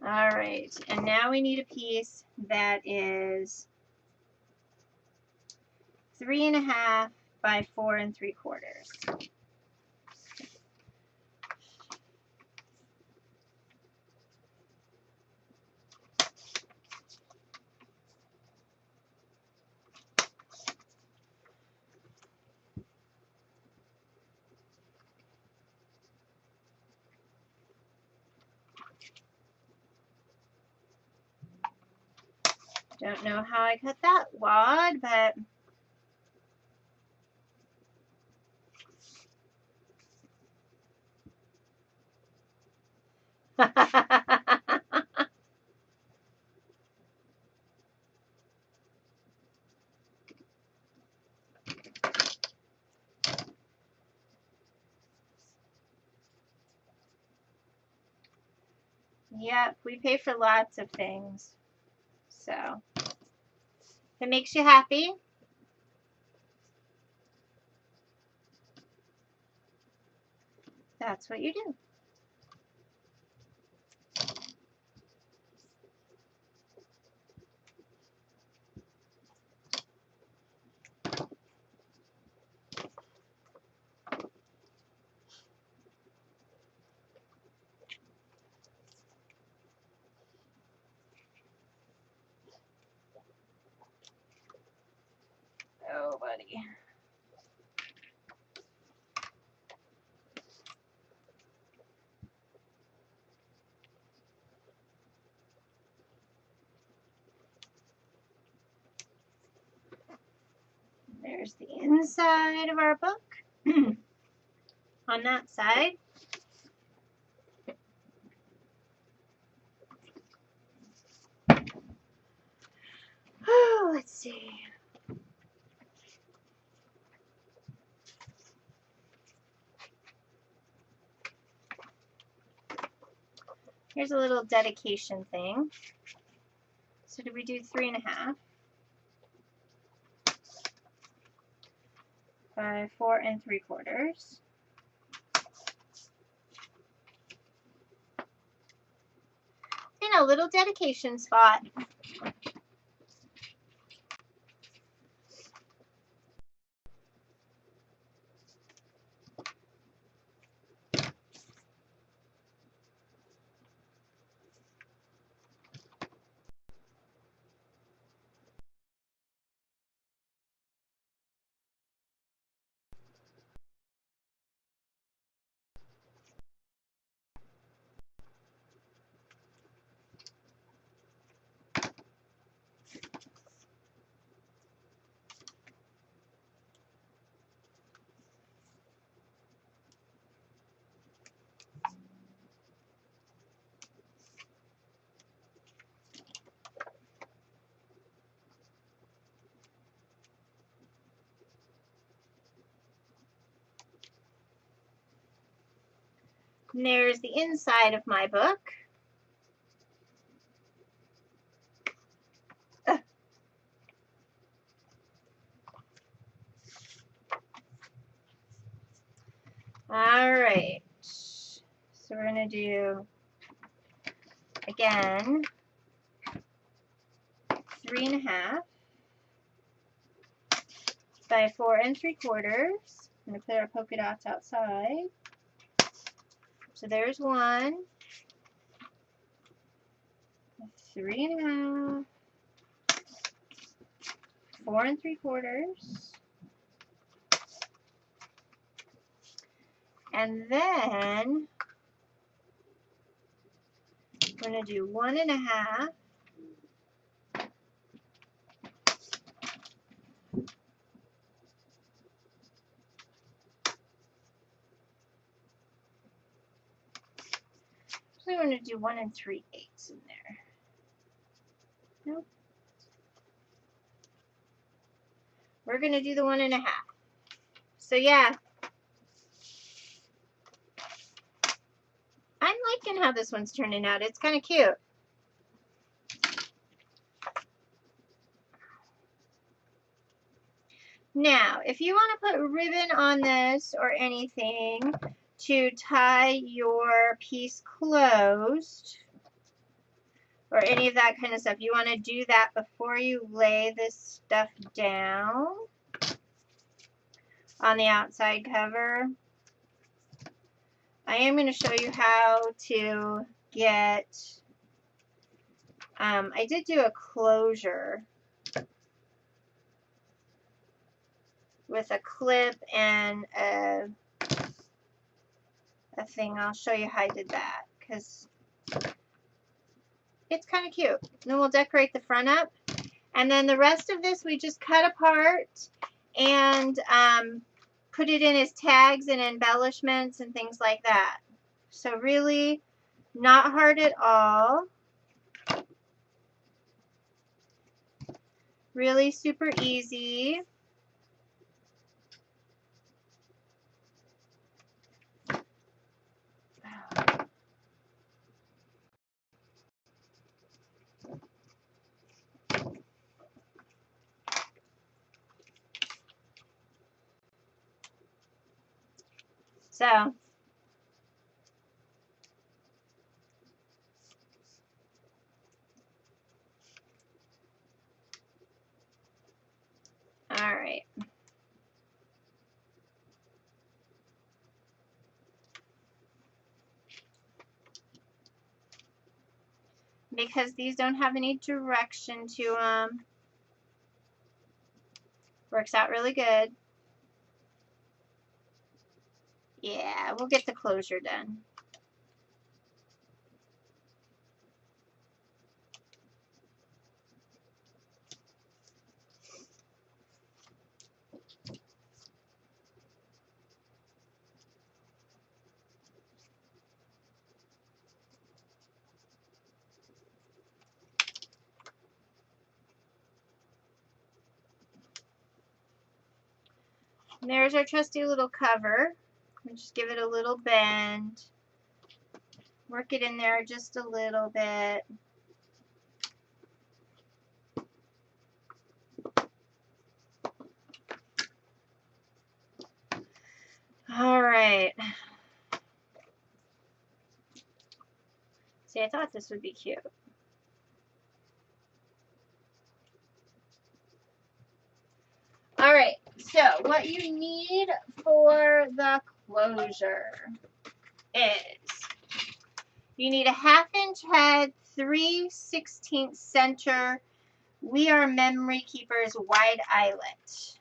right, and now we need a piece that is 3 1/2 by 4 3/4. Don't know how I cut that wad, but yep, we pay for lots of things. So, if it makes you happy, that's what you do. Oh, buddy. There's the inside of our book. On that side. Oh, let's see. Here's a little dedication thing. So did we do 3.5 by 4 3/4? And a little dedication spot. And there's the inside of my book. All right. So we're going to do, again, 3.5 by 4 3/4. I'm going to put our polka dots outside. So there's one. 3.5, 4 3/4, and then we're going to do 1.5 So we're going to do 1 3/8 in there. Nope. We're going to do the 1.5. So yeah, I'm liking how this one's turning out. It's kind of cute. Now, if you want to put ribbon on this or anything to tie your piece closed or any of that kind of stuff, you want to do that before you lay this stuff down on the outside cover. I am going to show you how to get, I did do a closure with a clip and a thing. I'll show you how I did that because it's kind of cute. Then we'll decorate the front up. And then the rest of this we just cut apart and put it in as tags and embellishments and things like that. So really not hard at all. Really super easy. So all right. Because these don't have any direction to them. Works out really good. Yeah, we'll get the closure done. And there's our trusty little cover. We'll just give it a little bend. Work it in there just a little bit. All right. See, I thought this would be cute. All right, so what you need for the closure is you need a 1/2 inch head, 3/16 center. We Are Memory Keepers wide eyelet.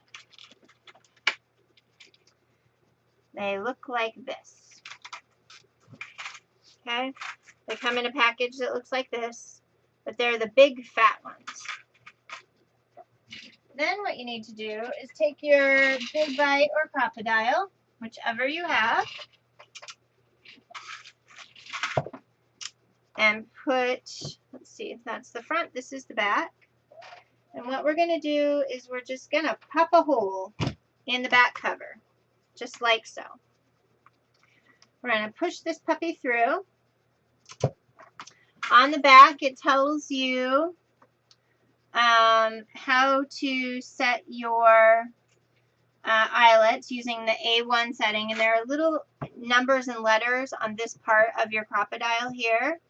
They look like this. Okay, they come in a package that looks like this, but they're the big fat ones. Then what you need to do is take your Big Bite or Crocodile, whichever you have, and put, let's see, if that's the front, this is the back. And what we're going to do is we're just going to pop a hole in the back cover, just like so. We're going to push this puppy through. On the back, it tells you how to set your eyelets using the A1 setting, and there are little numbers and letters on this part of your crocodile here.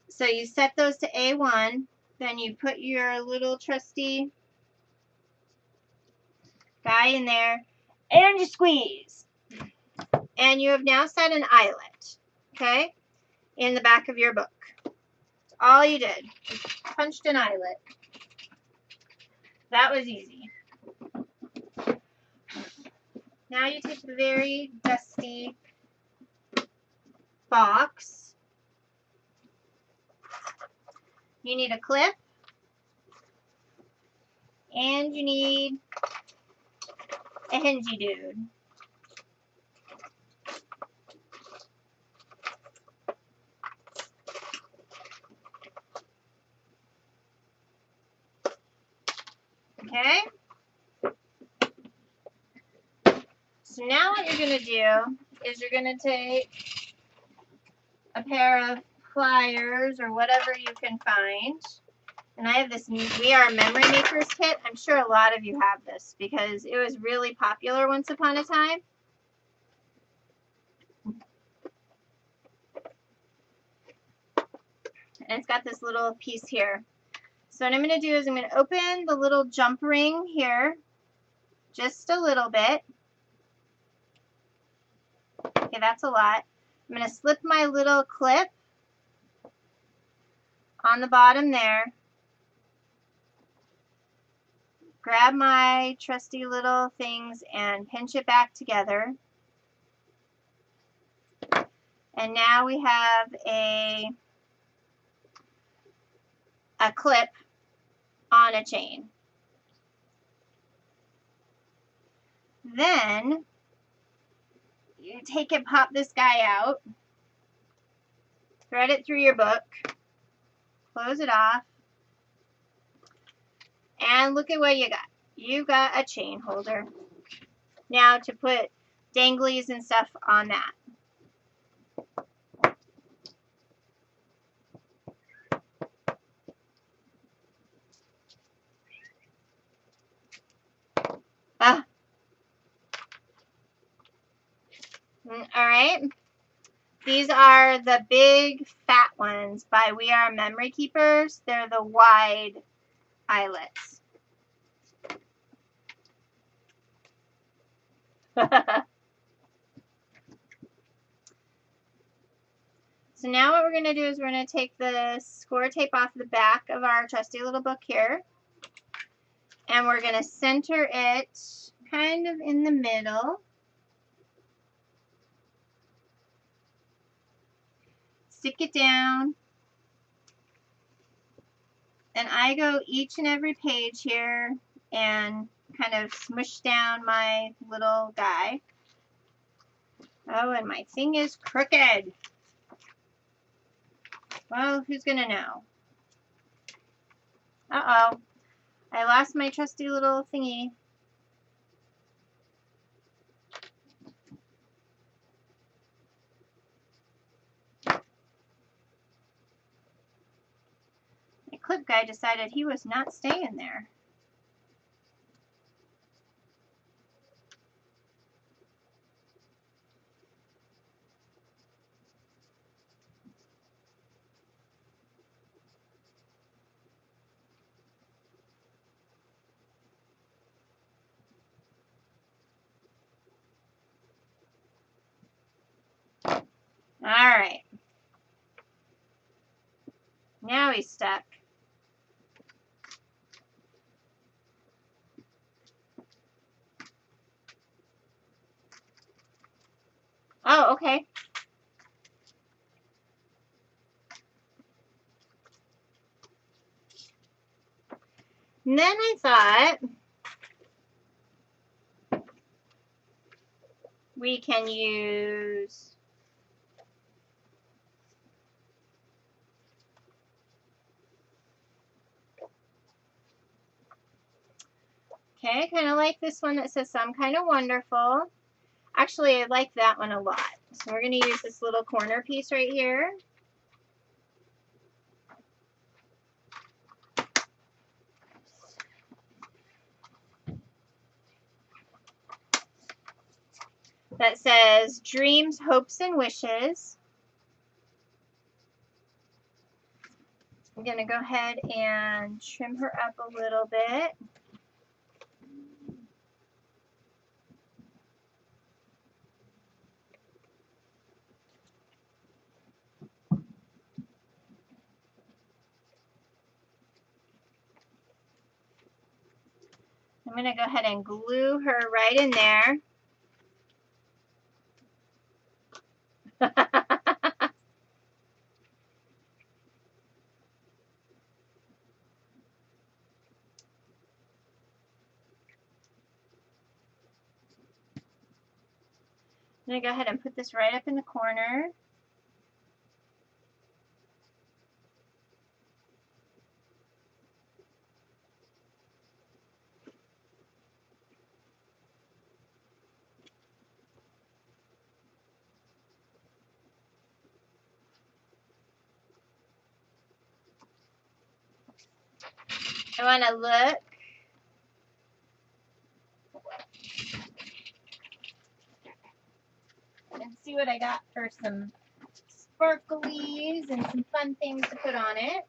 So you set those to A1, then you put your little trusty guy in there, and you squeeze. And you have now set an eyelet, okay, in the back of your book. All you did was punched an eyelet. That was easy. Now you take the very dusty box. You need a clip. And you need a hingy dude. Okay? So now what you're going to do is you're going to take a pair of pliers or whatever you can find. And I have this We Are Memory Makers kit. I'm sure a lot of you have this because it was really popular once upon a time. And it's got this little piece here. So what I'm going to do is I'm going to open the little jump ring here just a little bit. Okay, that's a lot. I'm going to slip my little clip on the bottom there. Grab my trusty little things and pinch it back together. And now we have a clip on a chain. Then you take it, pop this guy out, thread it through your book, close it off, and look at what you got. You got a chain holder. Now to put danglies and stuff on that. Alright. These are the big fat ones by We Are Memory Keepers. They're the wide eyelets. So now what we're going to do is we're going to take the score tape off the back of our trusty little book here. And we're going to center it kind of in the middle. Stick it down. And I go each and every page here and kind of smush down my little guy. Oh, and my thing is crooked. Well, who's going to know? Uh-oh. I lost my trusty little thingy. My clip guy decided he was not staying there. Alright. Now he's stuck. Oh, okay. And then I thought we can use okay, kind of like this one that says Some Kind of Wonderful. Actually, I like that one a lot. So we're going to use this little corner piece right here. That says Dreams, Hopes, and Wishes. I'm going to go ahead and trim her up a little bit. I'm going to go ahead and glue her right in there. I'm going to go ahead and put this right up in the corner. I want to look and see what I got for some sparklies and some fun things to put on it.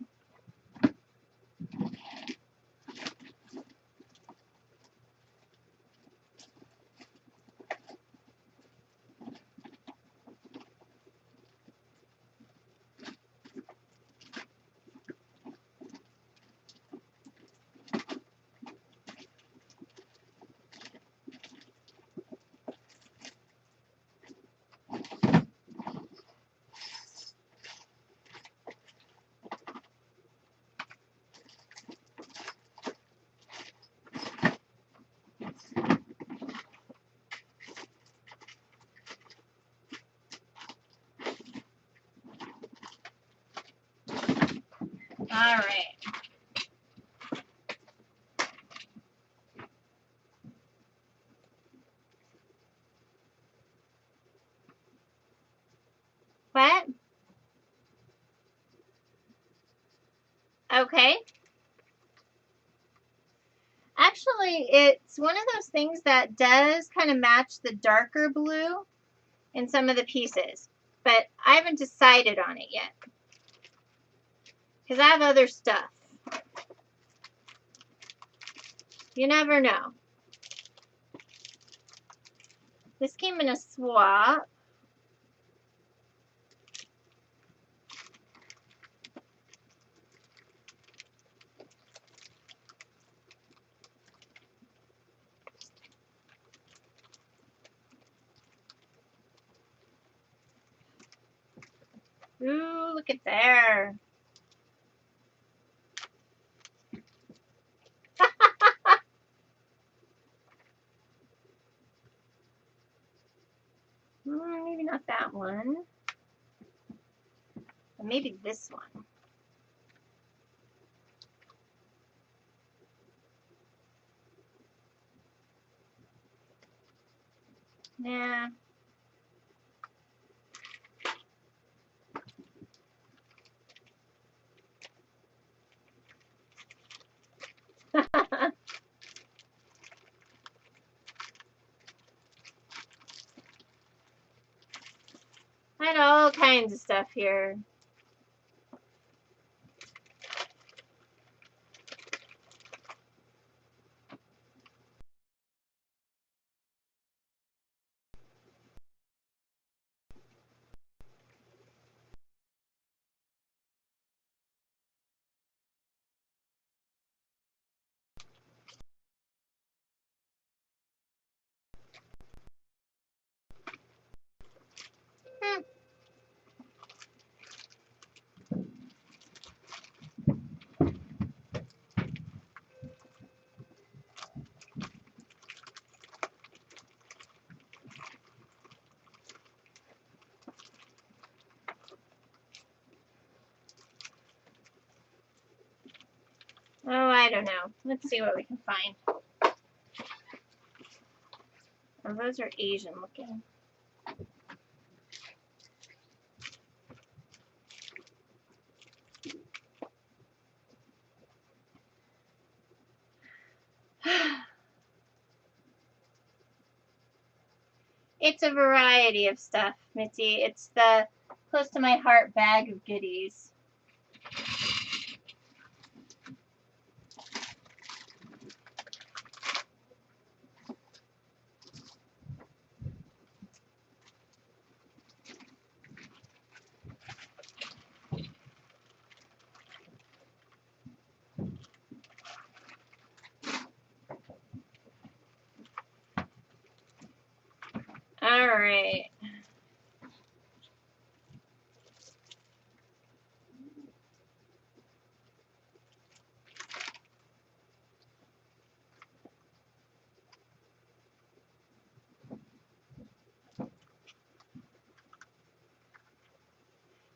All right. What? Okay. Actually, it's one of those things that does kind of match the darker blue in some of the pieces, but I haven't decided on it yet because I have other stuff. You never know. This came in a swap. Ooh, look at there. Maybe not that one. But maybe this one. Nah. I had all kinds of stuff here. Oh, I don't know. Let's see what we can find. Oh, those are Asian looking. It's a variety of stuff, Mitzi. It's the close to my heart bag of goodies. All right.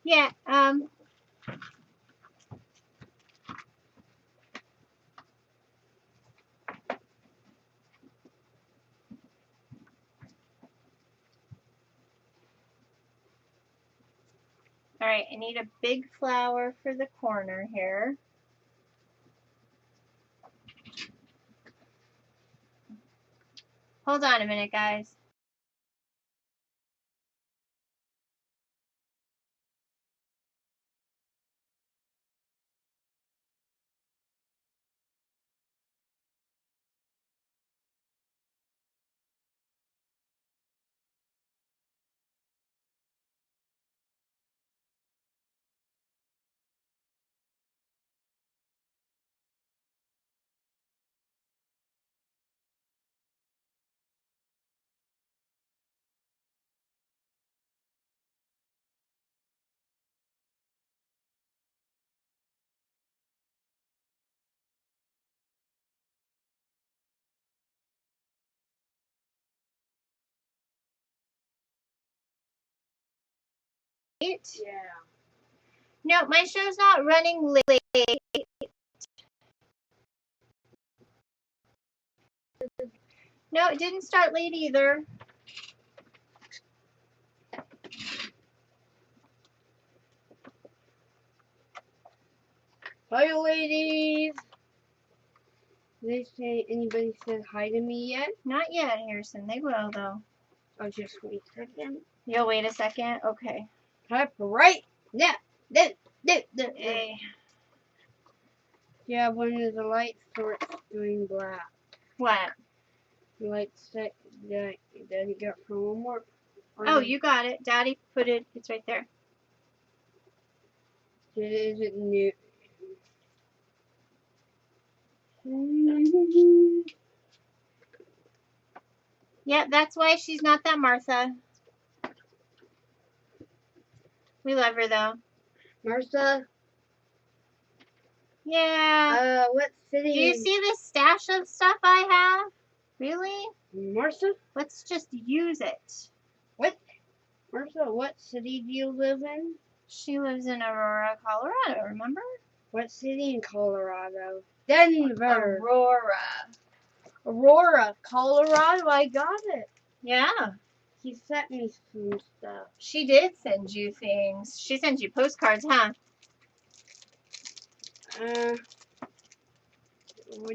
Yeah, all right, I need a big flower for the corner here. Hold on a minute, guys. Yeah. No, my show's not running late. No, it didn't start late either. Hi, ladies. Anybody said hi to me yet? Not yet, Harrison. They will, though. I'll just wait a second. You'll wait a second? Okay. Type right now. Hey. Yeah, when the light starts doing black. What? The light set that Daddy got from Walmart. Oh, you got it. Daddy put it. It's right there. Is it new? Yep, that's why she's not that Martha. We love her, though. Martha? Yeah. What city? Do you see this stash of stuff I have? Really? Martha? Let's just use it. What? Martha, what city do you live in? She lives in Aurora, Colorado, remember? What city in Colorado? Denver. Aurora, Colorado. I got it. Yeah. He sent me some stuff. She did send you things. She sent you postcards, huh? Do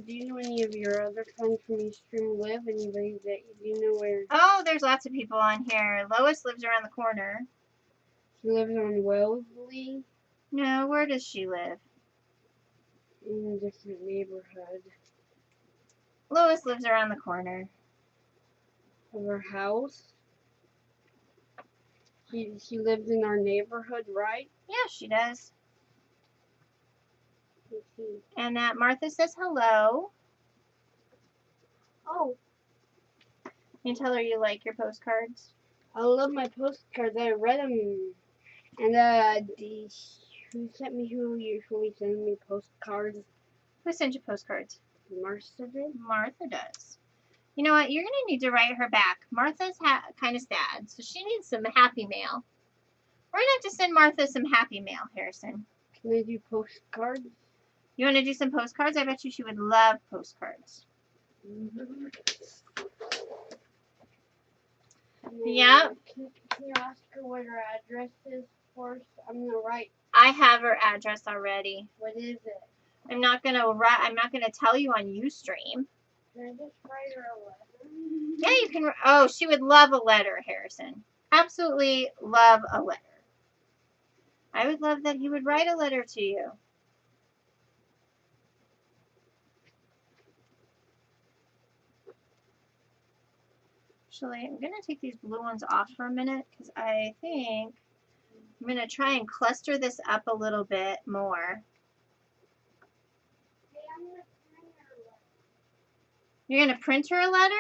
you know any of your other friends from Eastern live? Anybody that you know where? Oh, there's lots of people on here. Lois lives around the corner. She lives on Wellesley. No, where does she live? In a different neighborhood. Lois lives around the corner. Of her house. She lives in our neighborhood, right? Yeah, she does. Let's see. And Martha says hello. Oh. You tell her you like your postcards. I love my postcards. I read them. And who usually sends me postcards? Who sent you postcards? Martha did. Martha does. You know what? You're going to need to write her back. Martha's kind of sad, so she needs some happy mail. We're going to have to send Martha some happy mail, Harrison. Can I do postcards? You want to do some postcards? I bet you she would love postcards. Mm-hmm. Yeah. Can you ask her what her address is first? I'm going to write. I have her address already. What is it? I'm not gonna tell you on Ustream. Can I just write her a letter? Yeah, you can. Oh, she would love a letter, Harrison. Absolutely love a letter. I would love that he would write a letter to you. Actually, I'm gonna take these blue ones off for a minute because I think I'm gonna try and cluster this up a little bit more. You're going to print her a letter?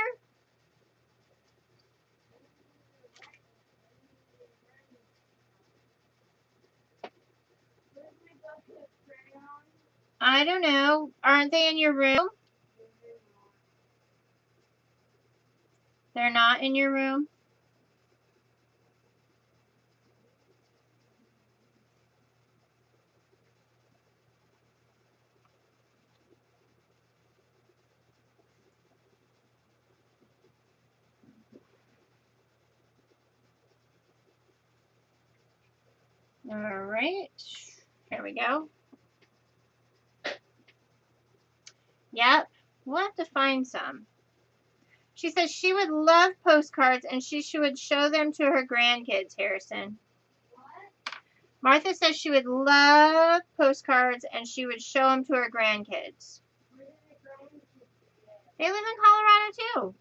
I don't know. Aren't they in your room? They're not in your room? All right. Here we go. Yep. We'll have to find some. She says she would love postcards and she would show them to her grandkids, Harrison. What? Martha says she would love postcards and she would show them to her grandkids. Where do the grandkids live? They live in Colorado too.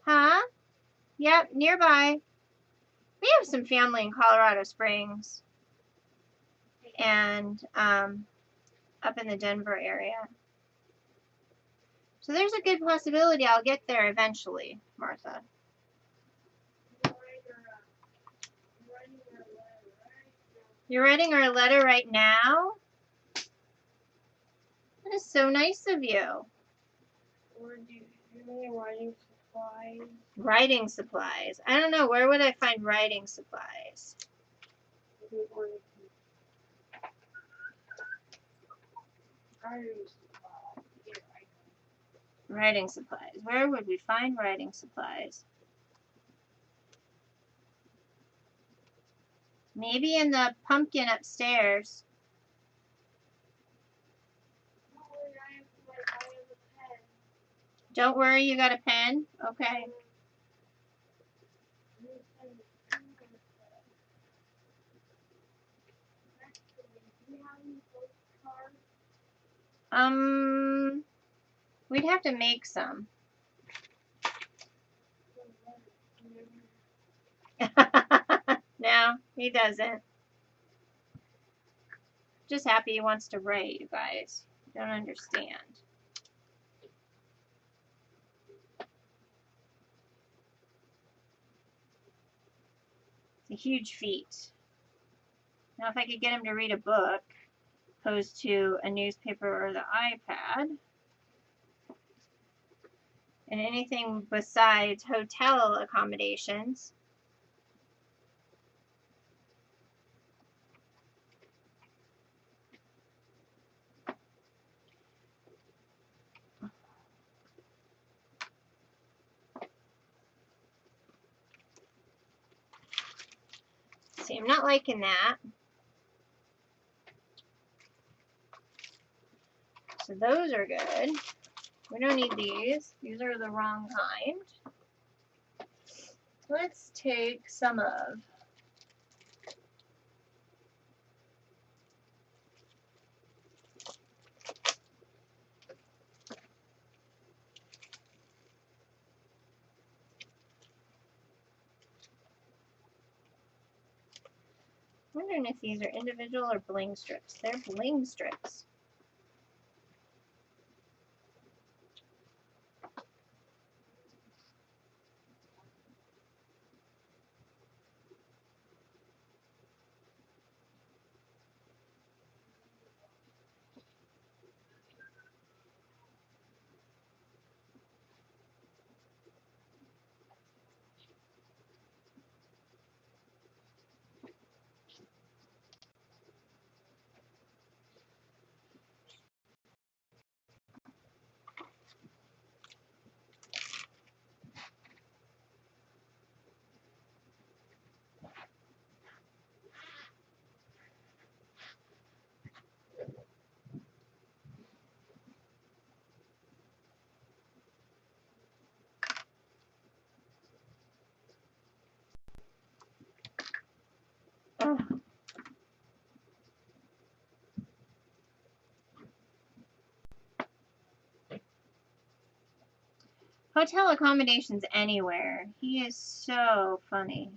Huh? Yep, nearby. We have some family in Colorado Springs and up in the Denver area. So there's a good possibility I'll get there eventually, Martha. You're writing her a letter right now? That is so nice of you. Or do you need writing supplies? Writing supplies. I don't know. Where would I find writing supplies? can order items. Writing supplies. Where would we find writing supplies? Maybe in the pumpkin upstairs. Don't worry, you got a pen? Okay. We'd have to make some. No, he doesn't. Just happy he wants to write, you guys. Don't understand. It's a huge feat. Now, if I could get him to read a book, opposed to a newspaper or the iPad, and anything besides hotel accommodations. See, I'm not liking that. So those are good. We don't need these. These are the wrong kind. Let's take some of. Wondering if these are individual or bling strips. They're bling strips. Oh. Hotel accommodations anywhere. He is so funny.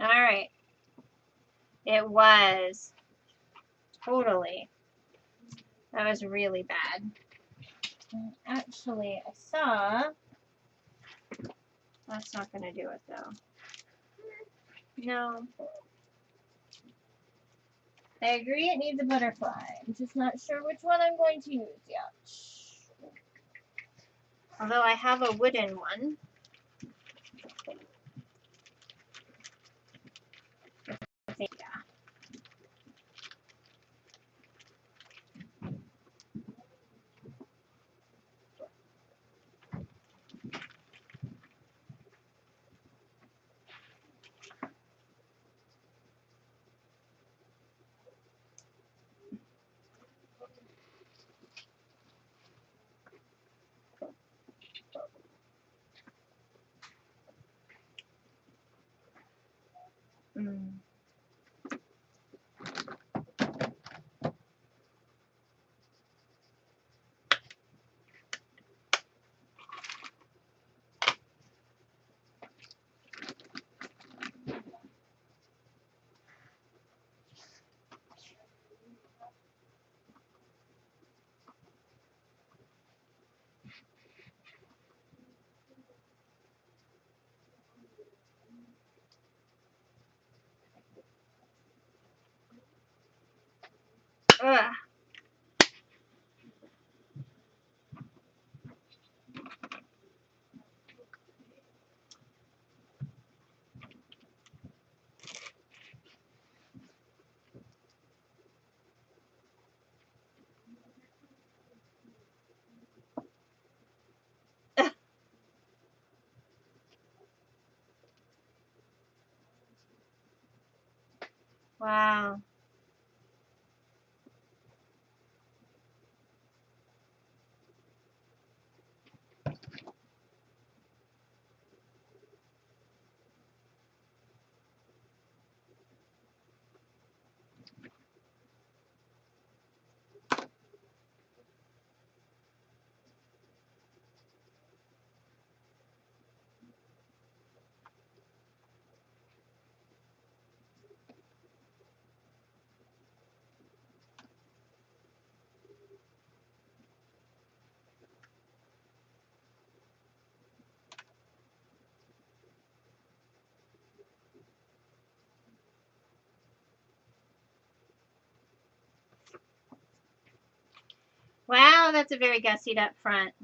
All right. It was. Totally. That was really bad. Actually, I saw. That's not going to do it, though. No. I agree it needs a butterfly. I'm just not sure which one I'm going to use yet. Although I have a wooden one. Yeah. Mm. Wow. Wow, that's a very gussied up front.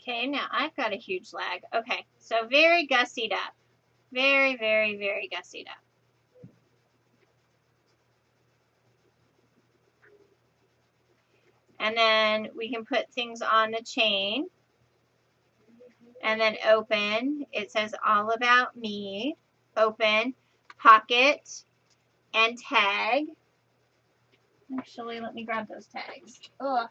Okay, now I've got a huge lag. Okay, so very gussied up. Very, very, very gussied up. And then we can put things on the chain. And then open. It says all about me. Open, pocket, and tag. Actually, let me grab those tags. Ugh.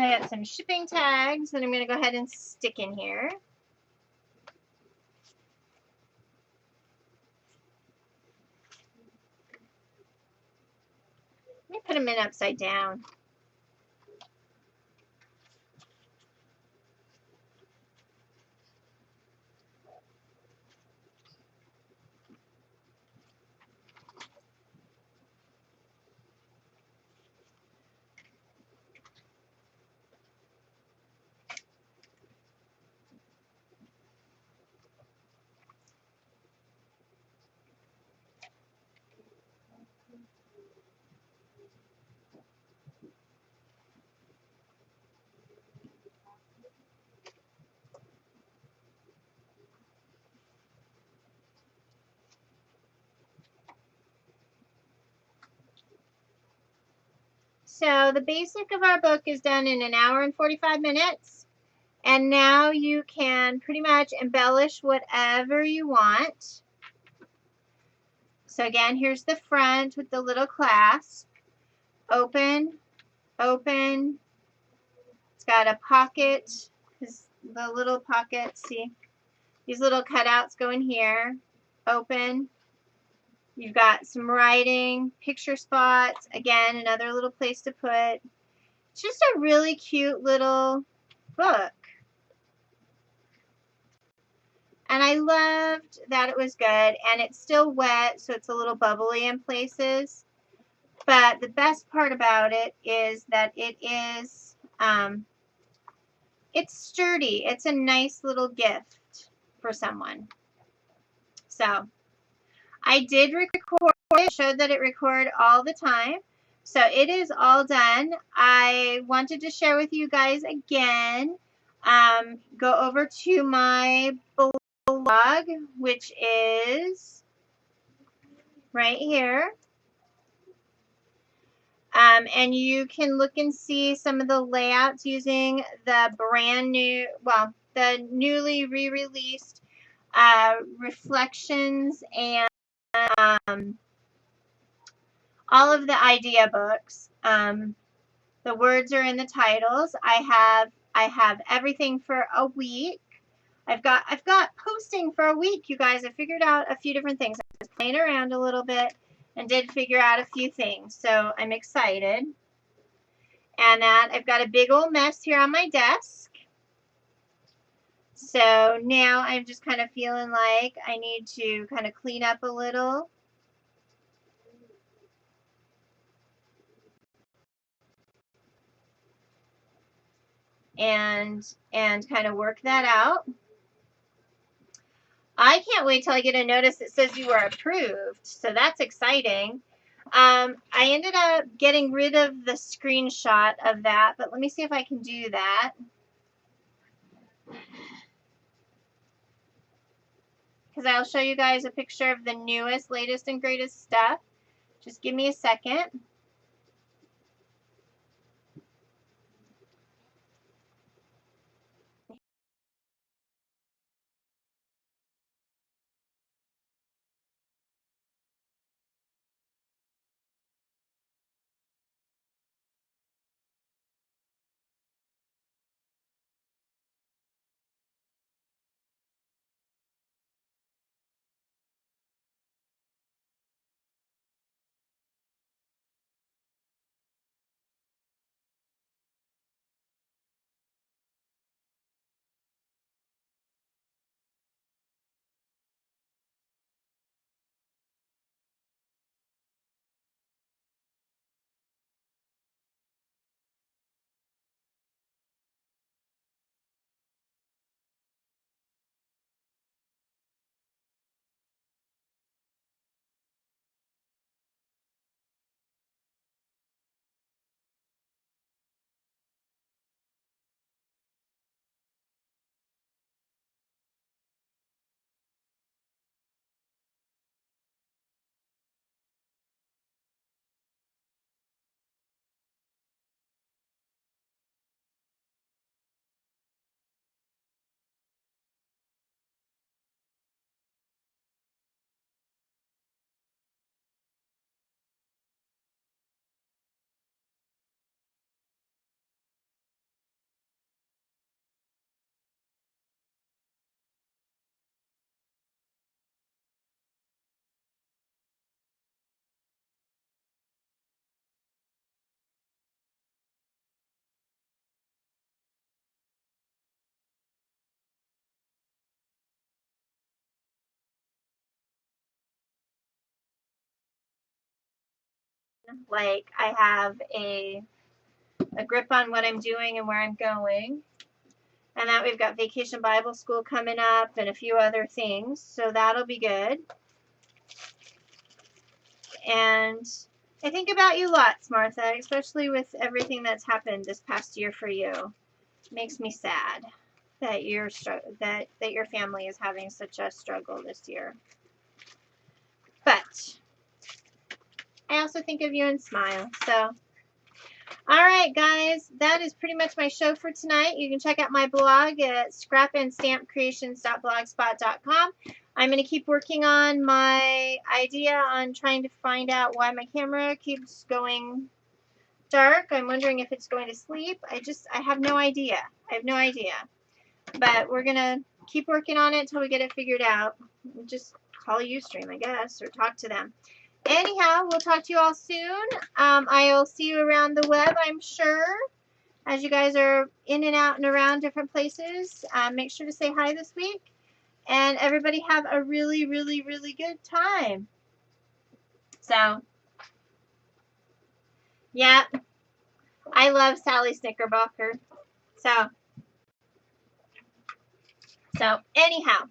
I got some shipping tags that I'm going to go ahead and stick in here. Let me put them in upside down. So the basic of our book is done in an hour and 45 minutes. And now you can pretty much embellish whatever you want. So again, here's the front with the little clasp. Open, open. It's got a pocket. The little pockets, see? These little cutouts go in here. Open. You've got some writing, picture spots. Again, another little place to put. It's just a really cute little book. And I loved that it was good. And it's still wet, so it's a little bubbly in places. But the best part about it is that it is, it's sturdy. It's a nice little gift for someone. So I did record it, showed that it recorded all the time. So it is all done. I wanted to share with you guys again. Go over to my blog, which is right here. And you can look and see some of the layouts using the brand new, well, the newly re-released reflections and all of the idea books. The words are in the titles. I have everything for a week. I've got posting for a week, you guys. I figured out a few different things. I was playing around a little bit and did figure out a few things. So I'm excited. And that I've got a big old mess here on my desk. So now I'm just kind of feeling like I need to kind of clean up a little. And kind of work that out. I can't wait till I get a notice that says you are approved. So that's exciting. I ended up getting rid of the screenshot of that, but let me see if I can do that. Because I'll show you guys a picture of the newest, latest, and greatest stuff. Just give me a second. Like I have a grip on what I'm doing and where I'm going. And that we've got Vacation Bible School coming up and a few other things. So that'll be good. And I think about you lots, Martha, especially with everything that's happened this past year for you. It makes me sad that your family is having such a struggle this year. But I also think of you and smile. So all right, guys, that is pretty much my show for tonight. You can check out my blog at scrapandstampcreations.blogspot.com. I'm going to keep working on my idea on trying to find out why my camera keeps going dark. I'm wondering if it's going to sleep. I have no idea. I have no idea. But we're going to keep working on it until we get it figured out. Just call Ustream, I guess, or talk to them. Anyhow, we'll talk to you all soon. I'll see you around the web, I'm sure, as you guys are in and out and around different places. Make sure to say hi this week. And everybody have a really, really, really good time. So, yeah, I love Sally Snickerbocker. So anyhow.